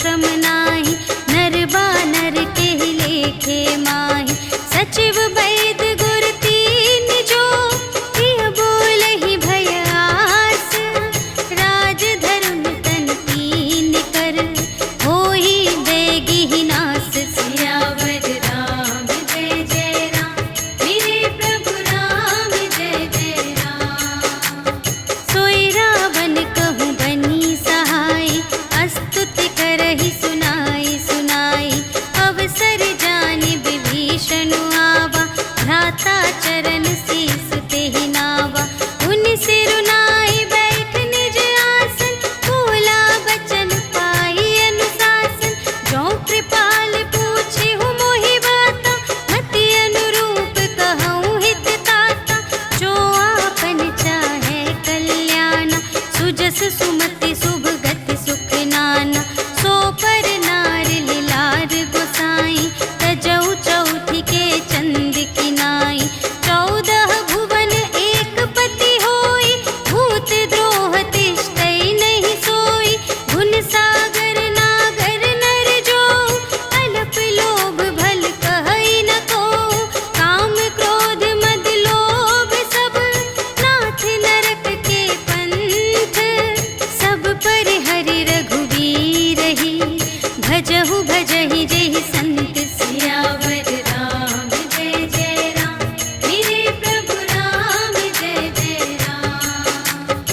श्रम नाही, नर बानर के लेखे माही। सचिव वैद गुर तीन जो, प्रिय बोलहि भय आस। राज धर्म तन तीन कर, होहि बेगिहि नास। सियावर राम जय जय राम, मेरे प्रभु राम जय जय राम। सोई रावण कहूँ बनी सहाय, स्तुति करहि सुनाई सुनाई। अवसर जानि विभीषण आवा, भ्राता चरण शीस तेहि नावा। उन सिरुनाई बैठ निज आसन, बोला बचन पाई अनुशासन। जो कृपाल पूछिहु मोहि बाता, मति अनुरूप कहूँ हित ताता। जो आपन चाहे कल्याण, सुजस सुमति शुभ गति सुख नाना। सो पर नार लिलार गोसाई, तजौ चौथी के चंद किनाई। 14 भुवन एक पति होई, भूत द्रोह तिष्ठै नहीं सोई। गुण सागर नागर नर जो, अल्प लोभ भल कहै न को। काम क्रोध मद लोभ सब, नाथ नरक के पंथ। सब पर हरि रघुवीर ही, भजहु भजहि जेहि संत। सियावर राम जय जय राम, मेरे प्रभु राम जय जय राम।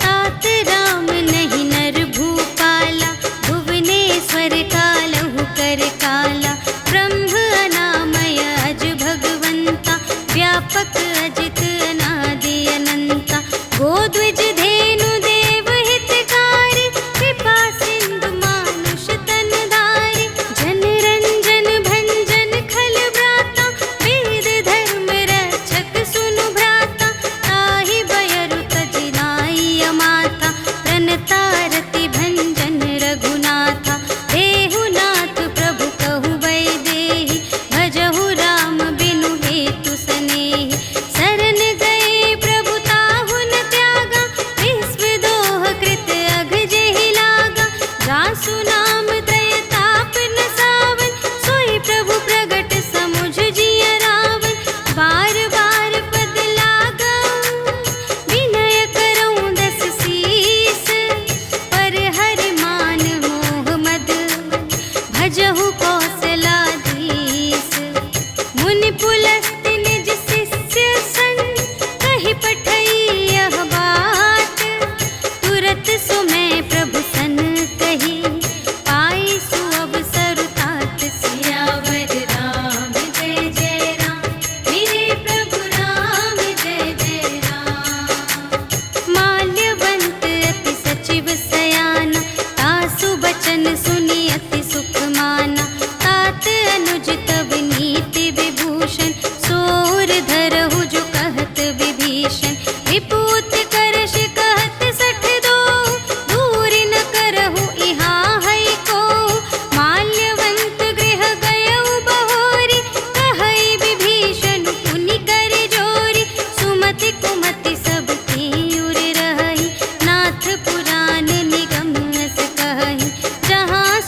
तात राम नहीं नर भूपाला, भुवनेश्वर कालहु कर काला। ब्रह्म अनामय अज भगवंता, व्यापक अजित अनादि अनंता। गोद्विज धेनु देव हितकारी, कृपा सिंधु मानुष तन धारी। जन रंजन भंजन खल व्राता, वेद धर्म रक्षक सुनु भ्राता। ताहि बयरु तजि नाई अमाता, प्रणतारति भंजन रघुनाथा। देहु नाथ प्रभु कहु वैदेही, भजहु राम बिनु हेतु सनेही। शरण गए प्रभु ताहु न त्यागा, विश्व दोह कृत अघ जेहि लागा। जासु नाम त्रय ताप न सावन, सोई प्रभु प्रगट समुझ जिय रावण। बार बार पद लागऊं, विनय करऊं दस शीस। पर हरि मान मोह मद, भजहु कौशलाधीश। मुनि पुलस्त्य निज शिष्य संग, कहि पठई यह बात। तुरत सुमय प्रभु सन कही, पाई सुअवसर तात। सियावर राम जय जय राम, मेरे प्रभु राम जय जय राम। माल्यवंत अति सचिव सयाना, तासु बचन सुनि अति सुख माना। तात अनुज तब नीति विभूषण, सोर धरहु जो कहत विभीषण। विपूत करश कहत 62, दूर न करहु इहाँ है को। माल्यवंत गृह गयउ बहोरी, कहै विभीषण पुनि कर जोरी। सुमति कुमति सब की उर रहहि, नाथ पुराण निगम अस कहहि। जहाँ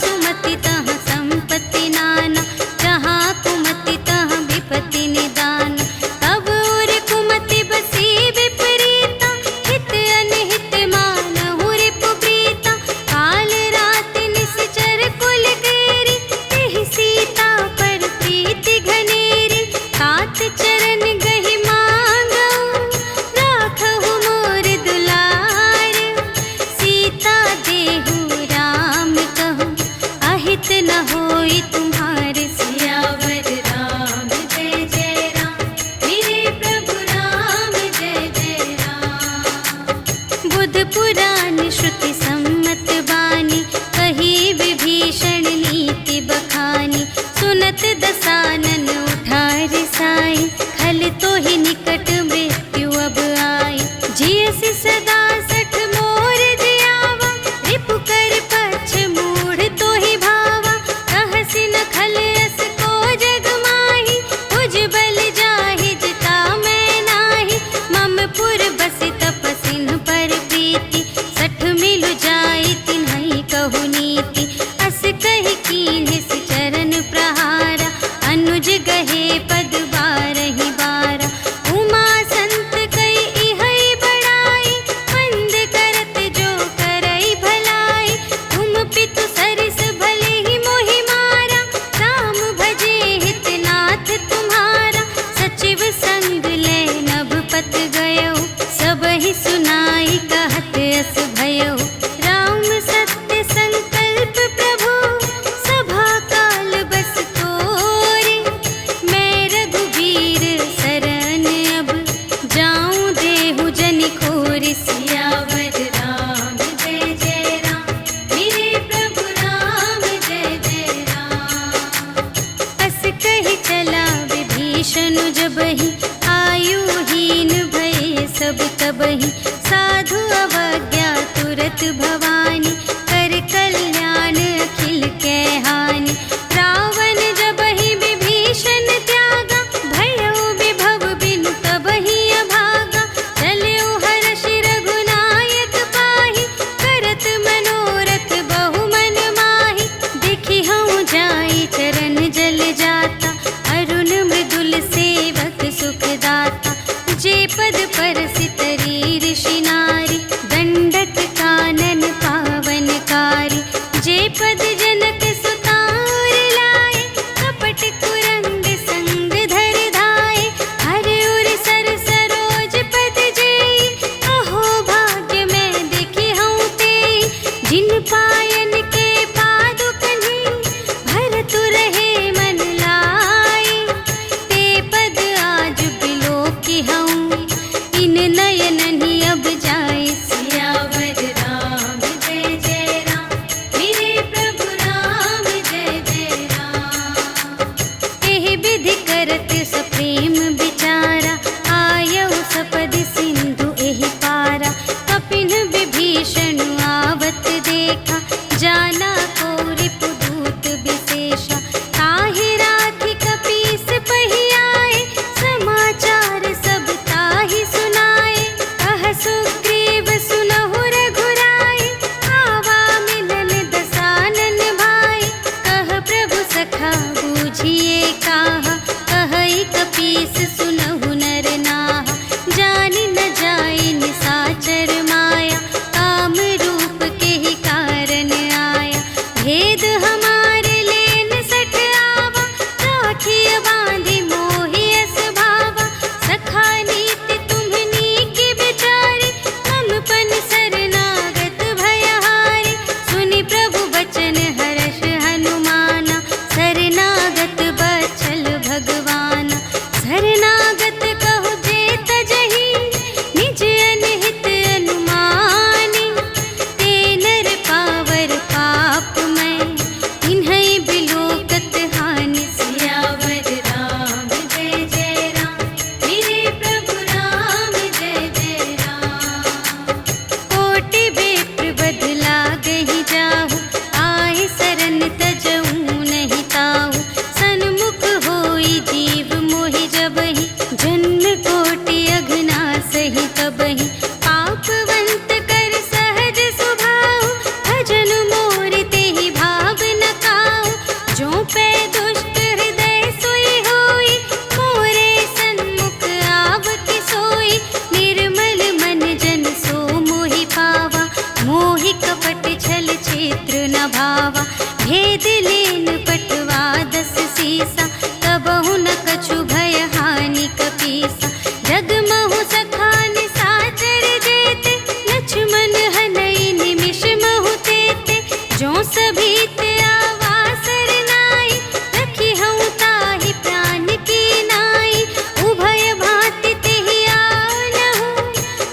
भेद लेन पटवा 10 सीसा, कबहु न कछु भय हानि कपीसा। जगमहु सखान साचर जेते, लक्ष्मण हनई निमिष महु तेते। जो सभी ते आवासर नाई, रखी हूँ ताहि प्राण की नाई। उभय भांति तेहि आनहु,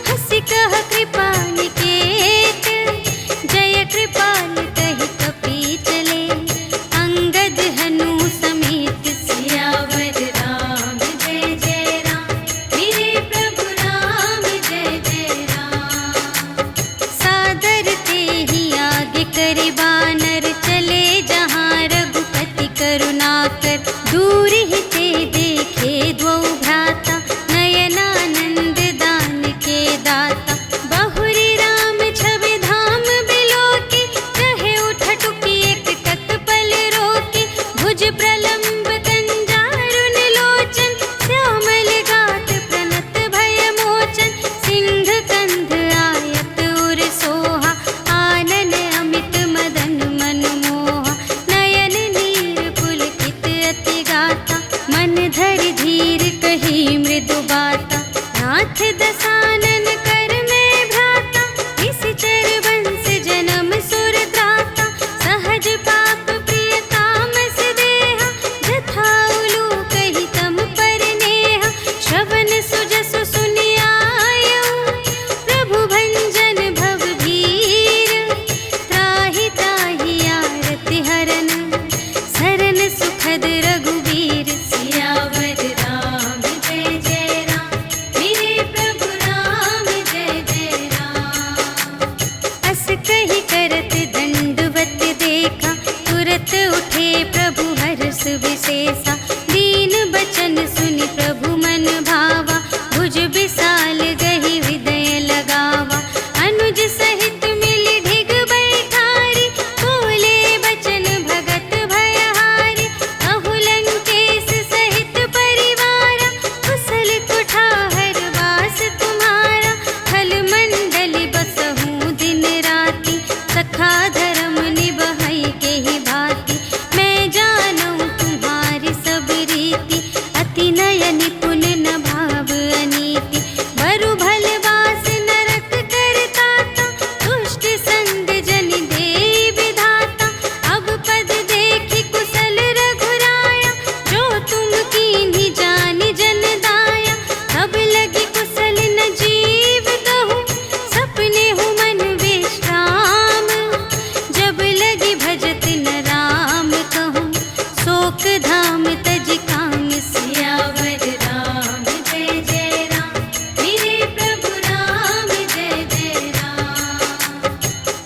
हंसि कह कृपा निकेत। जय कृपाल कहि कपि चले, अंगद हनु समेत। सियावर राम जय जय राम, मेरे प्रभु राम जय जय राम। सादर तेहि आगे करि बानर, चले जहाँ रघुपति करुणाकर। दूर ही ते देखे द्वौ भ्राता, नयनानंद दान के दाता। बहुरी राम छवि धाम बिलोकी, कहे उठ टुकी एक तत्पल रोकी। भुज प्रलंब कंजारुन लोचन, श्यामल गात प्रणत भय मोचन। सिंह कंध आयत उर सोहा, आनन अमित मदन मनमोहा। नयन नीर पुलकित अति गाता, मन धरि धीर कही मृदु बाता। नाथ दसानन कर में भ्राता, निश्चर वंश जन्म सुर त्राता। सहज पाप प्रिय तामस देहा, जथा उलूक हितम पर नेहा। श्रवण सुजसु सुनियायऊ, प्रभु भंजन भव भीर। त्राहि त्राहि आरति हरन, सरन सुखद रघुवीर। सियावर राम जय जय राम, मेरे प्रभु राम जय जय राम। अस कहि करत दंडवत देखा, तुरत उठे प्रभु हर्ष विशेषा। दीन बचन सुनि प्रभु मन भावा, भुज विशाल गहि हृदय लगावा। अनुज सहित मिलि ढिग बैठारी, बोले बचन भगत भयहारी। कहु लंकेश सहित परिवारा, कुशल कुठार वास तुम्हारा। खल मंडली बसहु दिन राति, सखा धर्म निबहै केहि भांति। मैं जानऊँ तुम्हारी सब रीति, अति नय निपुण न भाव अनीति। बरु भल वास नरक करताता, दुष्ट संग जन देई विधाता। अब पद देखि कुशल रघुराया, जो तुम कीन्ही जानि जन दाया। तब लगी कुशल न जीव कहूँ, सपने हूँ मन विश्राम। जब लगी भजत न राम कहूँ, शोक धाम तज काम। सियावर राम जय जय राम, मेरे प्रभु राम जय जय राम।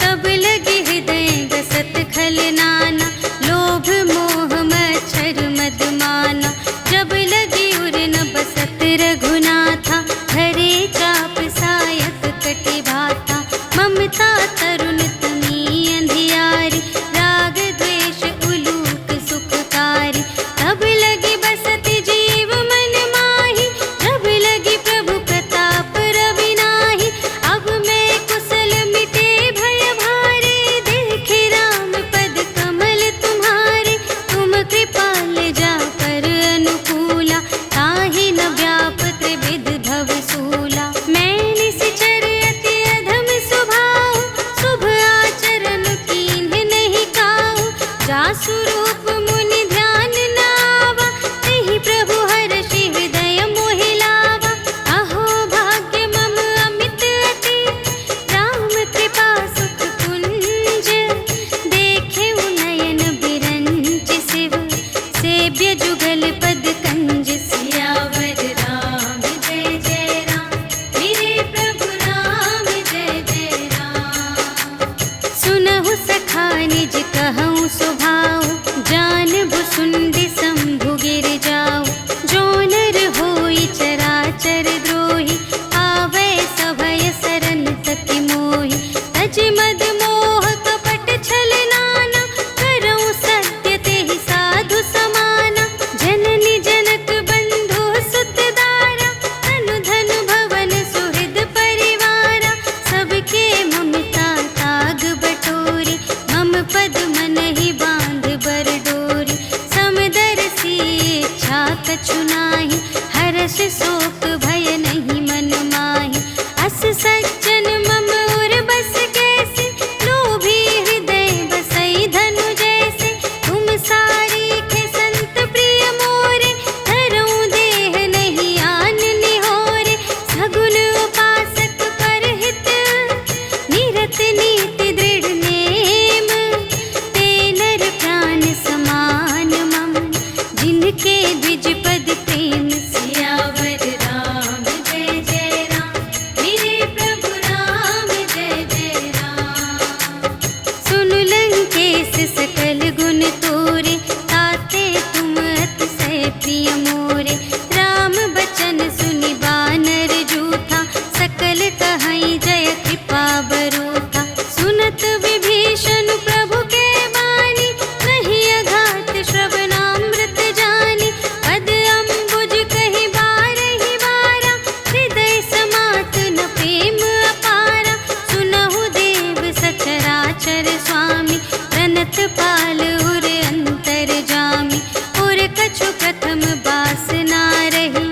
तब लगे हृदय गसत खल नाना, लोभ मोह मच्छर मद माना। जब लगी उर न बसत रघुनाथा, धरे चाप सायक कटि भाता। ममता तरुण तमी अंधियारी, राग द्वेष उलूक सुखकारी। तब लगी बसत जीव मन माही, जब लगी प्रभु प्रताप रवि नाही। अब मैं कुशल मिटे भय भारे, देखे राम पद कमल तुम्हारे। तुम कृपाल जा पर अनुकूला, ताहि न व्याप त्रिविध भव सूला। मैं निश्चर अति अधम स्वभाव, शुभ आचरण कीन्ह नहीं काहू। जासु रूप मुनि ध्यान न आवा, तेहि प्रभु हर्षि हृदय मोहि लावा। अहो भाग्य मम अमित अति, राम कृपा सुख कुंज। देखे नयन बिरंच शिव, सेव्य जुगल पद कंज। सियावर राम जय जय राम, मेरे प्रभु राम जय जय राम। सुनहु सखा निज कहऊँ स्वभाव, शोक भय नहीं मन माहि। अस सज्जन मम उर बस कैसे, लोभी हृदय बसई धनु जैसे। तुम सारी के संत प्रिय मोरे, धरऊं देह नहीं आन निहोरे। सगुन उपासक पर हित, निरत नीति दृढ़ नेम। ते नर प्राण समान मम, जिनके द्विज पद प्रेम। सियावर राम जय जय राम, मेरे प्रभु राम जय जय राम। सुनु लंकेश सकल गुण तोरे, ताते तुम अतिशय प्रिय मोरे। राम बचन सुनि बानर जूथा, सकल कहई जय कृपा बरूथा। सुनत विभीषण प्रभु के बानी, नहीं अघात श्रवणामृत जानी। पद अम्बुज कहि बारहि बारा, हृदय समात न प्रेम अपारा। सुनहु देव सचराचर स्वामी, प्रणत पाल उर अंतर जामी। उर कछु प्रथम बास ना रही,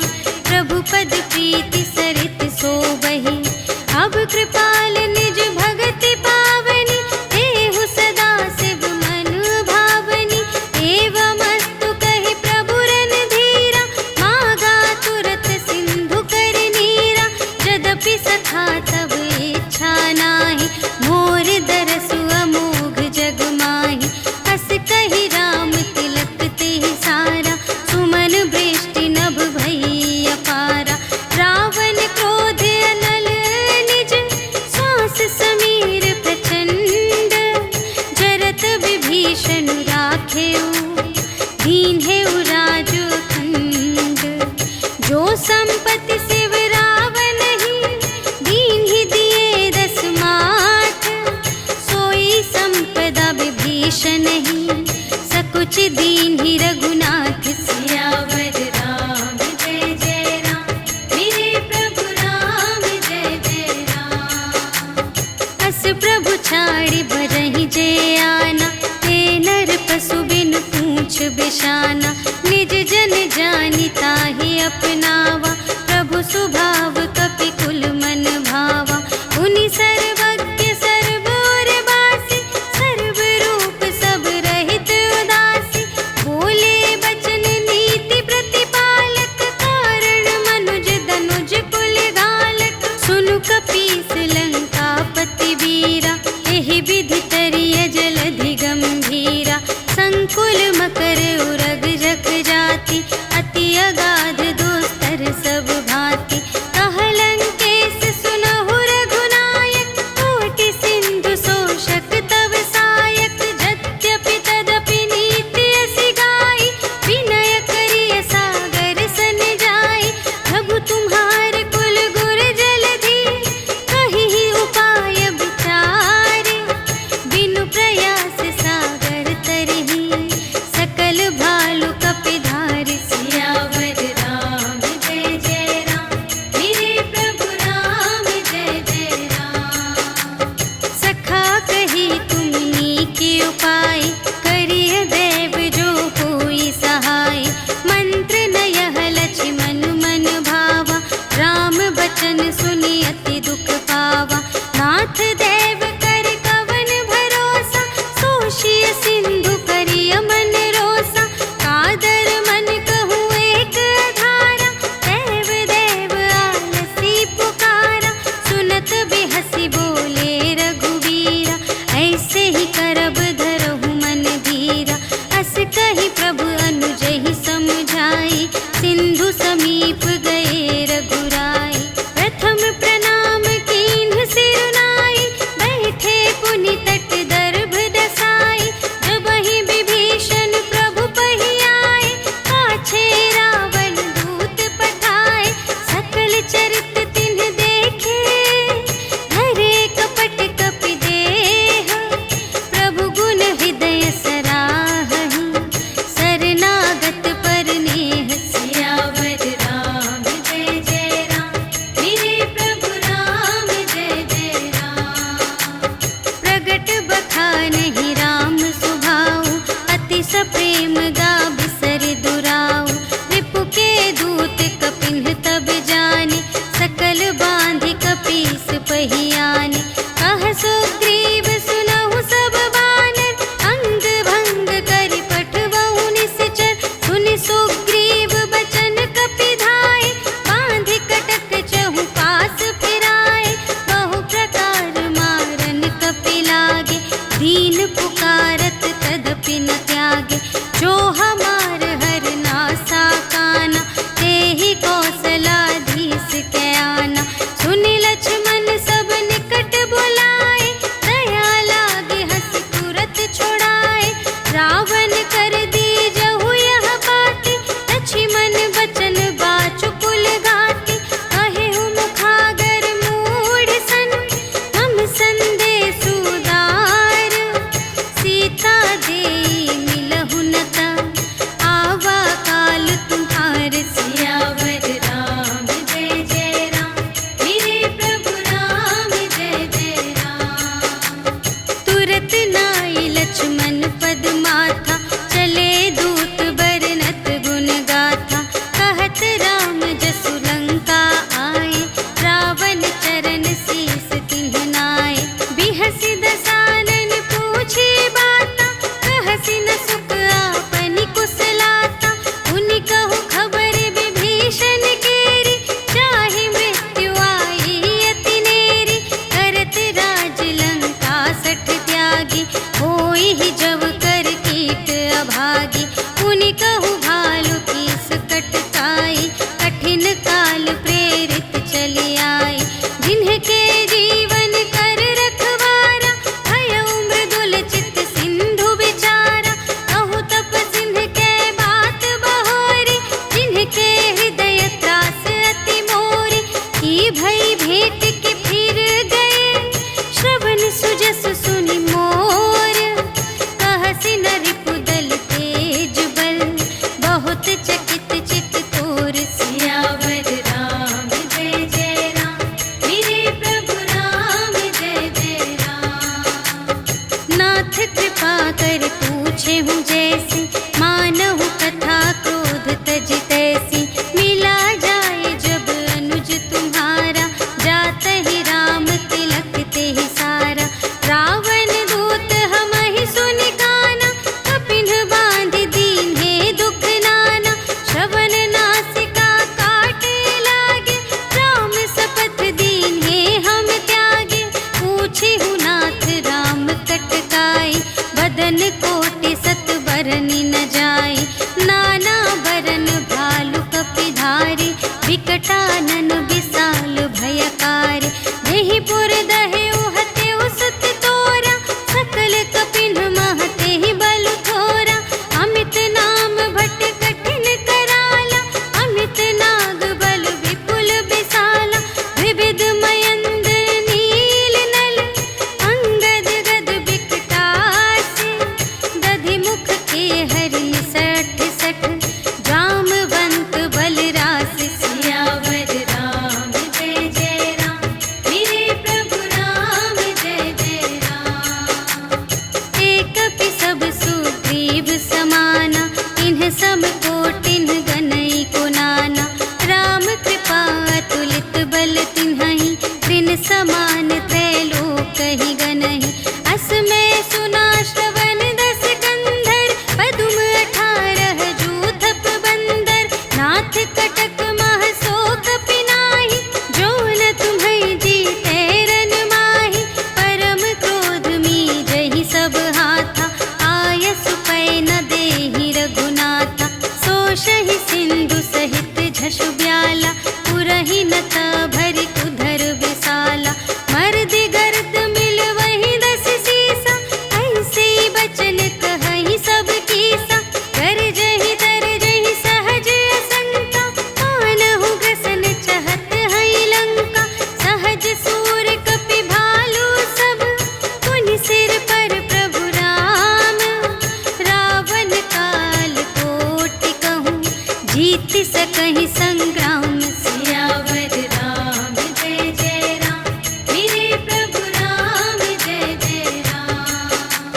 प्रभु पद प्रीति सरित सोबहि। अब कृपाल निज भगति पावनी, देहु सदा शिव मन भावनी। एवमस्तु कहि प्रभु रणधीरा, मागा तुरत सिंधु कर नीरा। यद्यपि सखा तब इच्छा नाही, मोर दरसु अमोघ जग माहि। हस कहि राम तिलक तेहि सारा, सुमन वृष्टि नभ भई अपारा। रावण क्रोध अनल निज, श्वास समीर प्रचंड। जरत विभीषण राखेउ, दीन्हेउ राजु अखंड। जो संपत्ति शिव रावण ही, दीन्हि दिए दस माठ। सोई संपदा विभीषण ही, सकुच दीन्हि रघुनाथ। सियावर राम जय जय राम, मेरे प्रभु राम जय जय राम। अस प्रभु छाड़ि भजहि जे आना, ते नर पशु बिनु पूछ बिशाना। निज जन जानि ताहि अपनावा, प्रभु सुभाव कपि कुल मन भावा। उनि सर्वज्ञ सर्व उर बासी, सर्व रूप सब रहित उदासी। बोले बचन नीति प्रतिपालक, कारण मनुज दनुज कुल घालक। सुनु कपीस लंकापति वीरा, एहि विधि तरिय जलधि गंभीरा। संकुल मकर उरग जग जाति, अति अगाध दोस्तर सब भांति। कह लंकेश सुनहु रघुनायक, कोटि सिंधु शोषक तव सायक। यद्यपि तदपि नीति असि गाई, विनय करिय सागर सन जाई। प्रभु तुम्हार कुल गुर जलधि, कहिहि उपाय विचारे। बिनु प्रयास सागर तरहि, सकल भालु कपिधारि। सियावर राम लागे। जो हमार हर नासा काना, ते ही कौशलाधीश के आना। सुनि लक्ष्मण सब निकट बुलाए, दया लागे हंस तुरत छुड़ाए। रावण कर दी जहु यह बाती, लक्ष्मण बचन बाचुकुल गाती। कहे हूँ मुखागर मूढ़ सन, मम संदेश उदार। सीता देई मिलहु न ता, आवा काल तुम्हार। सियावर राम जय जय राम, मेरे प्रभु राम जय जय राम। तुरत नाई लक्ष्मण पद माथा, चले दूत बरनत गुण गाथा। कहत राम जसु लंका आए, रावण चरण शीस तिन्ह नाए। बिहसि दसानन पूछी बाता, कहसि न सुख आपनि कुशलाता। उनि कहु खबर विभीषण केरी, चाहि मृत्यु आई अति नेरी। करत राज लंका सठ त्यागी, होई ही जब कर कीट अभागी। उनि कहु भालु कीस कटकाई, कठिन काल प्रेरित चली आई। जिन्हके जीवन कर रखवारा, भयउ मृदुल चित्त सिंधु विचारा। कहु तप सिंध के बात बहोरी, जिन्हके हृदय त्रास अति मोरी। की भई भेंट के फिर गए, श्रवण सुजस सुनि मोर। कहसि न रिपुदल तेज बल, बहुत चकित चित तोर। सियावर राम जय जय राम, मेरे प्रभु राम जय जय राम। नाथ कृपा कर पूछे हूँ जैसी, मानहु कथा क्रोध तज तैसी। मिला जाए जब अनुज तुम्हारा, जात ही राम तिलक ते ही सारा। रावण दूत हमहि सुनि काना, कपिन बांध दीन्हे दुख नाना। श्रवण नासिका काटे लागे, राम शपथ दीन्हे हम त्यागे। पूछी हूँ नाथ राम कटकाई, बदन कोटि सत बरनि न जाई। नाना बरन भालु कपिधारी, विकटानन विशाल भयकारी। जेहि पुर दहे उहते सुत तोरा, सकल कपिन महते ही बलु थोरा। अमित नाम भट कठिन कराला, अमित नाग बल विपुल विशाला। विविध मयंद्र नील नल, अंगद गद विकटासी। दधि मुख के हरि सठ सठ, जामवंत बलरास। सियावर राम जय जय राम, मेरे प्रभु राम जय जय राम। एक कपि सब सुग्रीव समाना, इन्ह सम कोटिन गनई को नाना। राम कृपा अतुलित बल तिन्हहि, त्रिन समान त्रैलोक ही गनहि। अस में सुना श्रवण दस कंधर, पदुम 18 जूथप बंदर। नाथ कटक मह सो कपि नाही, जो न तुम्है जीते रन माही। परम क्रोध मीजहि सब हाथा, आयसु पै न देहि रघुनाथा। सोषहि सिंधु सहित झसु ब्याला, पुरहि न त भरि उधर विशाला। मर्दि गर्द मिल वही दस सीसा, ऐसे बचन कहहि सब कीसा। गरजहि तरजहि सहज असंका, मानहु ग्रसन चहत हई लंका। सहज सूर कपि भालु सब, पुनि सिर पर प्रभु राम। रावण काल कोटि कहूँ, जीत सकहि संग्राम। सियावर राम जय जय राम, मेरे प्रभु राम जय जय राम।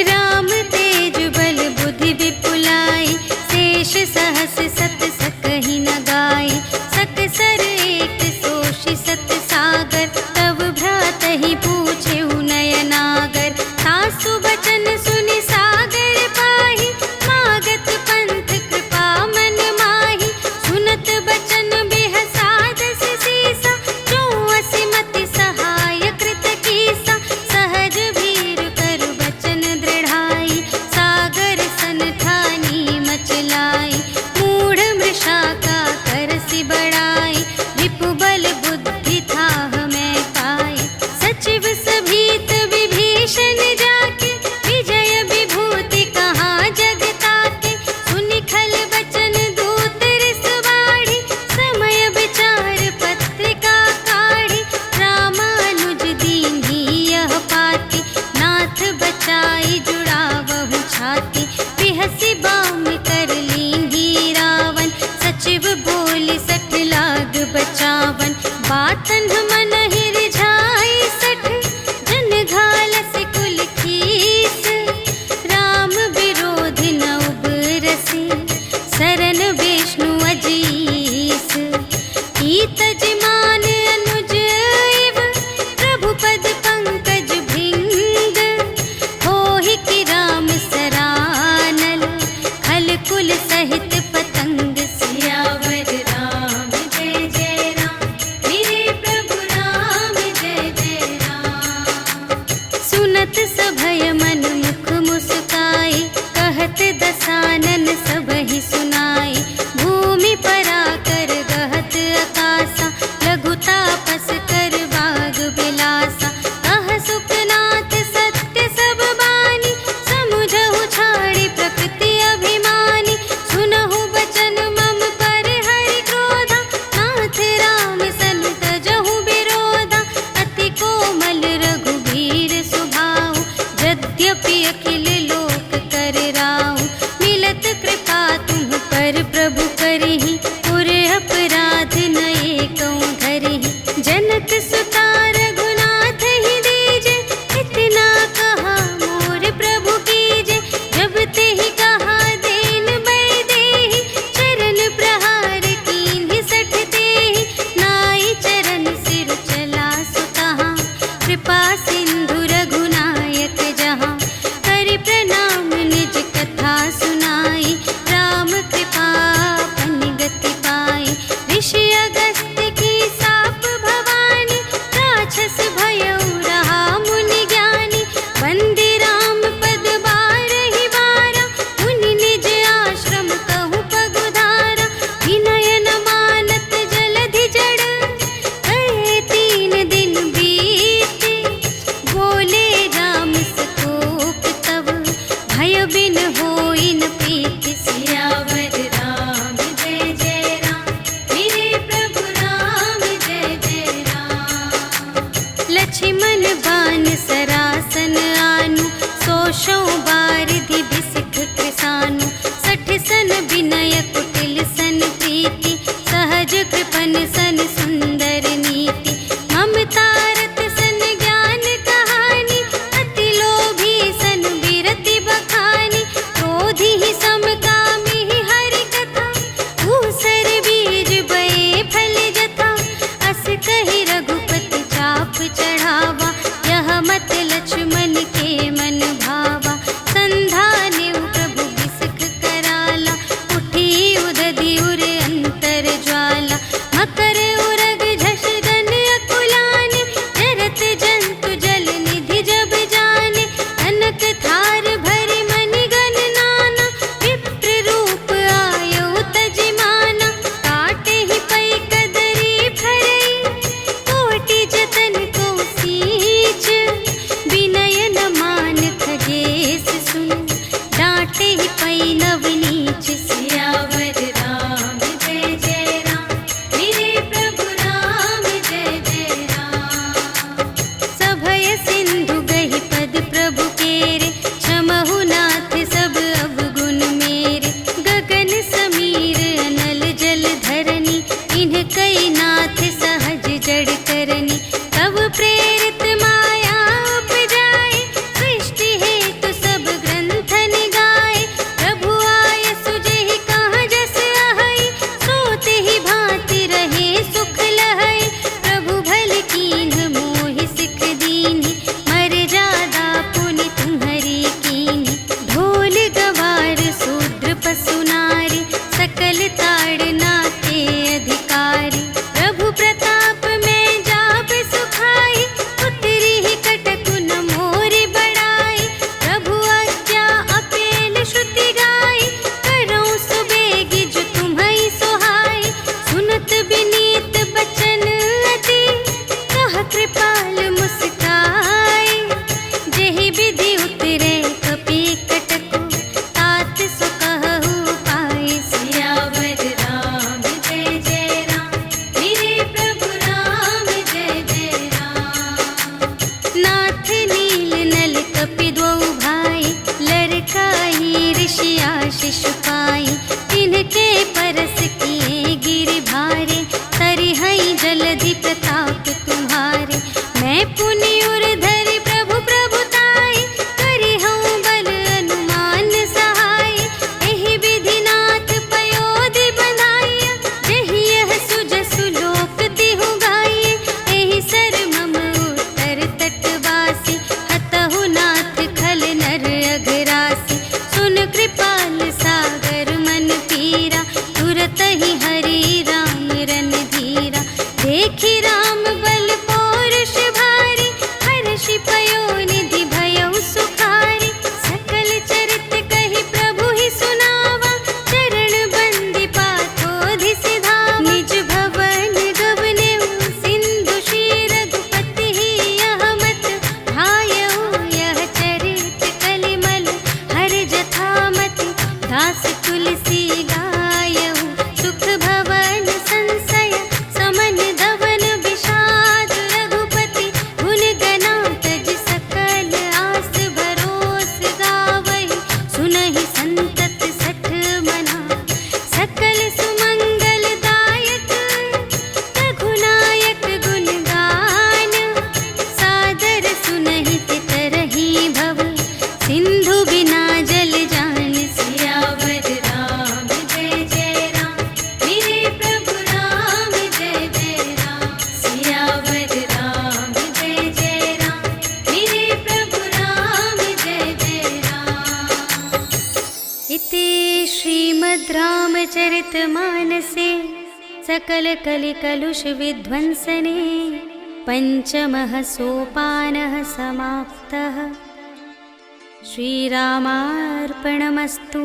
राम तेज बल बुद्धि विपुलाई, शेष सहस सत सकहि न गाई। सकसर एक सोषि सत सागर, तब भ्रातहि पूछे नयनागर। सासु बचन सुनि सागर पाहि, मागत पंथ कृपा मन माहि। सुनत बचन पाती, बिहसी बाम कर लींगी रावण, सचिव बोली 60 लाग बचावन, बातन मन हिरझाई 60, जन घालस कुल खीस, राम विरोधी न उबरसी, शरण विष्णु अजीस, ईतज मान अनुज इव, प्रभु पद पंकज भृंग, होहि कि राम सरानल, खल कुल सहित पतंग, सियावर राम जय जय राम, मेरे प्रभु राम जय जय राम। सुनत सभय मन मुख मुस्काई, कहत दसानन सबहि सुनाई, भूमि पराकर गहत आकासा, लघु तापस कर बाग बिलासा, कह सुखनाथ सत्य सब बानी, समुझहु छाड़ी प्रकृति अभिमानी, सुनहु बचन मम पर हरि क्रोधा, नाथ राम सन तजहु विरोधा, अति कोमल रघुबीर सुभाऊ, यद्यपि अखिल लोक कर राऊ, मिलत कृपा तुम पर प्रभु करहि, पुर अपराध न एकौ धरहि, जनक सुता रघुनाथ ही दीजे, इतना कहा मोर प्रभु कीजे, जब तेहि कहा देन बै देहि, चरण प्रहार कीन्हि 60 तेहि, नाई चरण सिर चला सुतहा, कृपा सिंधु रघुनायक जहाँ, करि प्रणाम निज कथा सुनाई, राम कृपा पन गति पाई, ऋषि अगस्त्य की साप भवानी, राक्षस भयउ रहा मुनि ज्ञानी, वंदे राम पद बारहि बारा, मुनि निज आश्रम कहु पगुधारा, विनय न मानत जलधि जड़, कहे 3 दिन बीते, बोले राम सकोप तब, भय बिन होई न प्रीति, सियावर राम जय जय राम, मेरे प्रभु राम जय जय राम। लक्ष्मण बान सरासन आनु, सोशौ बारिधि बिसिख कृसानु, 60 सन विनय कुटिल सन प्रीति, सहज कृपन सन सुंदर नीति, ममता रत सन ज्ञान कहानी, अति लोभी सन विरति बखानी, क्रोधी ही समकामी ही हरि कथा, ऊसर बीज बए फल जथा, अस कहि रघुपति चाप चढ़ावा, यह मत लक्ष्मण के मन भावा, संधानेउ प्रभु बिसिख कराला, उठी उदधि उर अंतर ज्वाला, मकर उरग झष गन अकुलाने, जरत जंतु जल निधि जब जाने, कनक थार भरि मनि गण नाना, विप्र शिशुपाई, तिनके परस किए गिरि भारे, तरिहई जलधि प्रताप तुम्हारे। मैं पुनि उर धरि प्रभु प्रभुताई, करिहऊँ बल अनुमान सहाय। एहि विधि नाथ पयोधि बंधाइया, जेहि यह सुजसु लोक तिहु गाइए। एहि सर मम उत्तर तटवासी, हतहु नाथ खल नर अघरासी। सुन कृपाल सागर मन पीरा, तुरत ही हरि राम रन धीरा। देखि राम बल पौरुष भारी, हर्षि पयोनिधि भयउ सुखारी। सकल चरित कहि प्रभु ही सुनावा, चरण बंदी पाथोधि सिधावा। निज भवन गवनेउ सिंधु श्री रघुपति ही, यह मत भायउ यह चरित कलिमल हर जथामति। दास तुलसी गायउ सुख भवन संशय, समन धवन विषाद रघुपति। गुण गना तज सकल आस भरोस गावहि, सुनहि संतत सठ मना। सकल सुमंगल दायक रघुनायक गुण गान, सादर सुनहि तितरहि भव, सिंधु बिना जल जान। सियावर राम जय जय राम, मेरे प्रभु राम जय जय राम। सियावर राम जय जय राम, मेरे प्रभु राम जय जय राम। इति श्रीमद् रामचरितमानसे सकल कलि कलुष विध्वंसने, पंचमः सोपानः समाप्तः। श्रीरामार्पणमस्तु।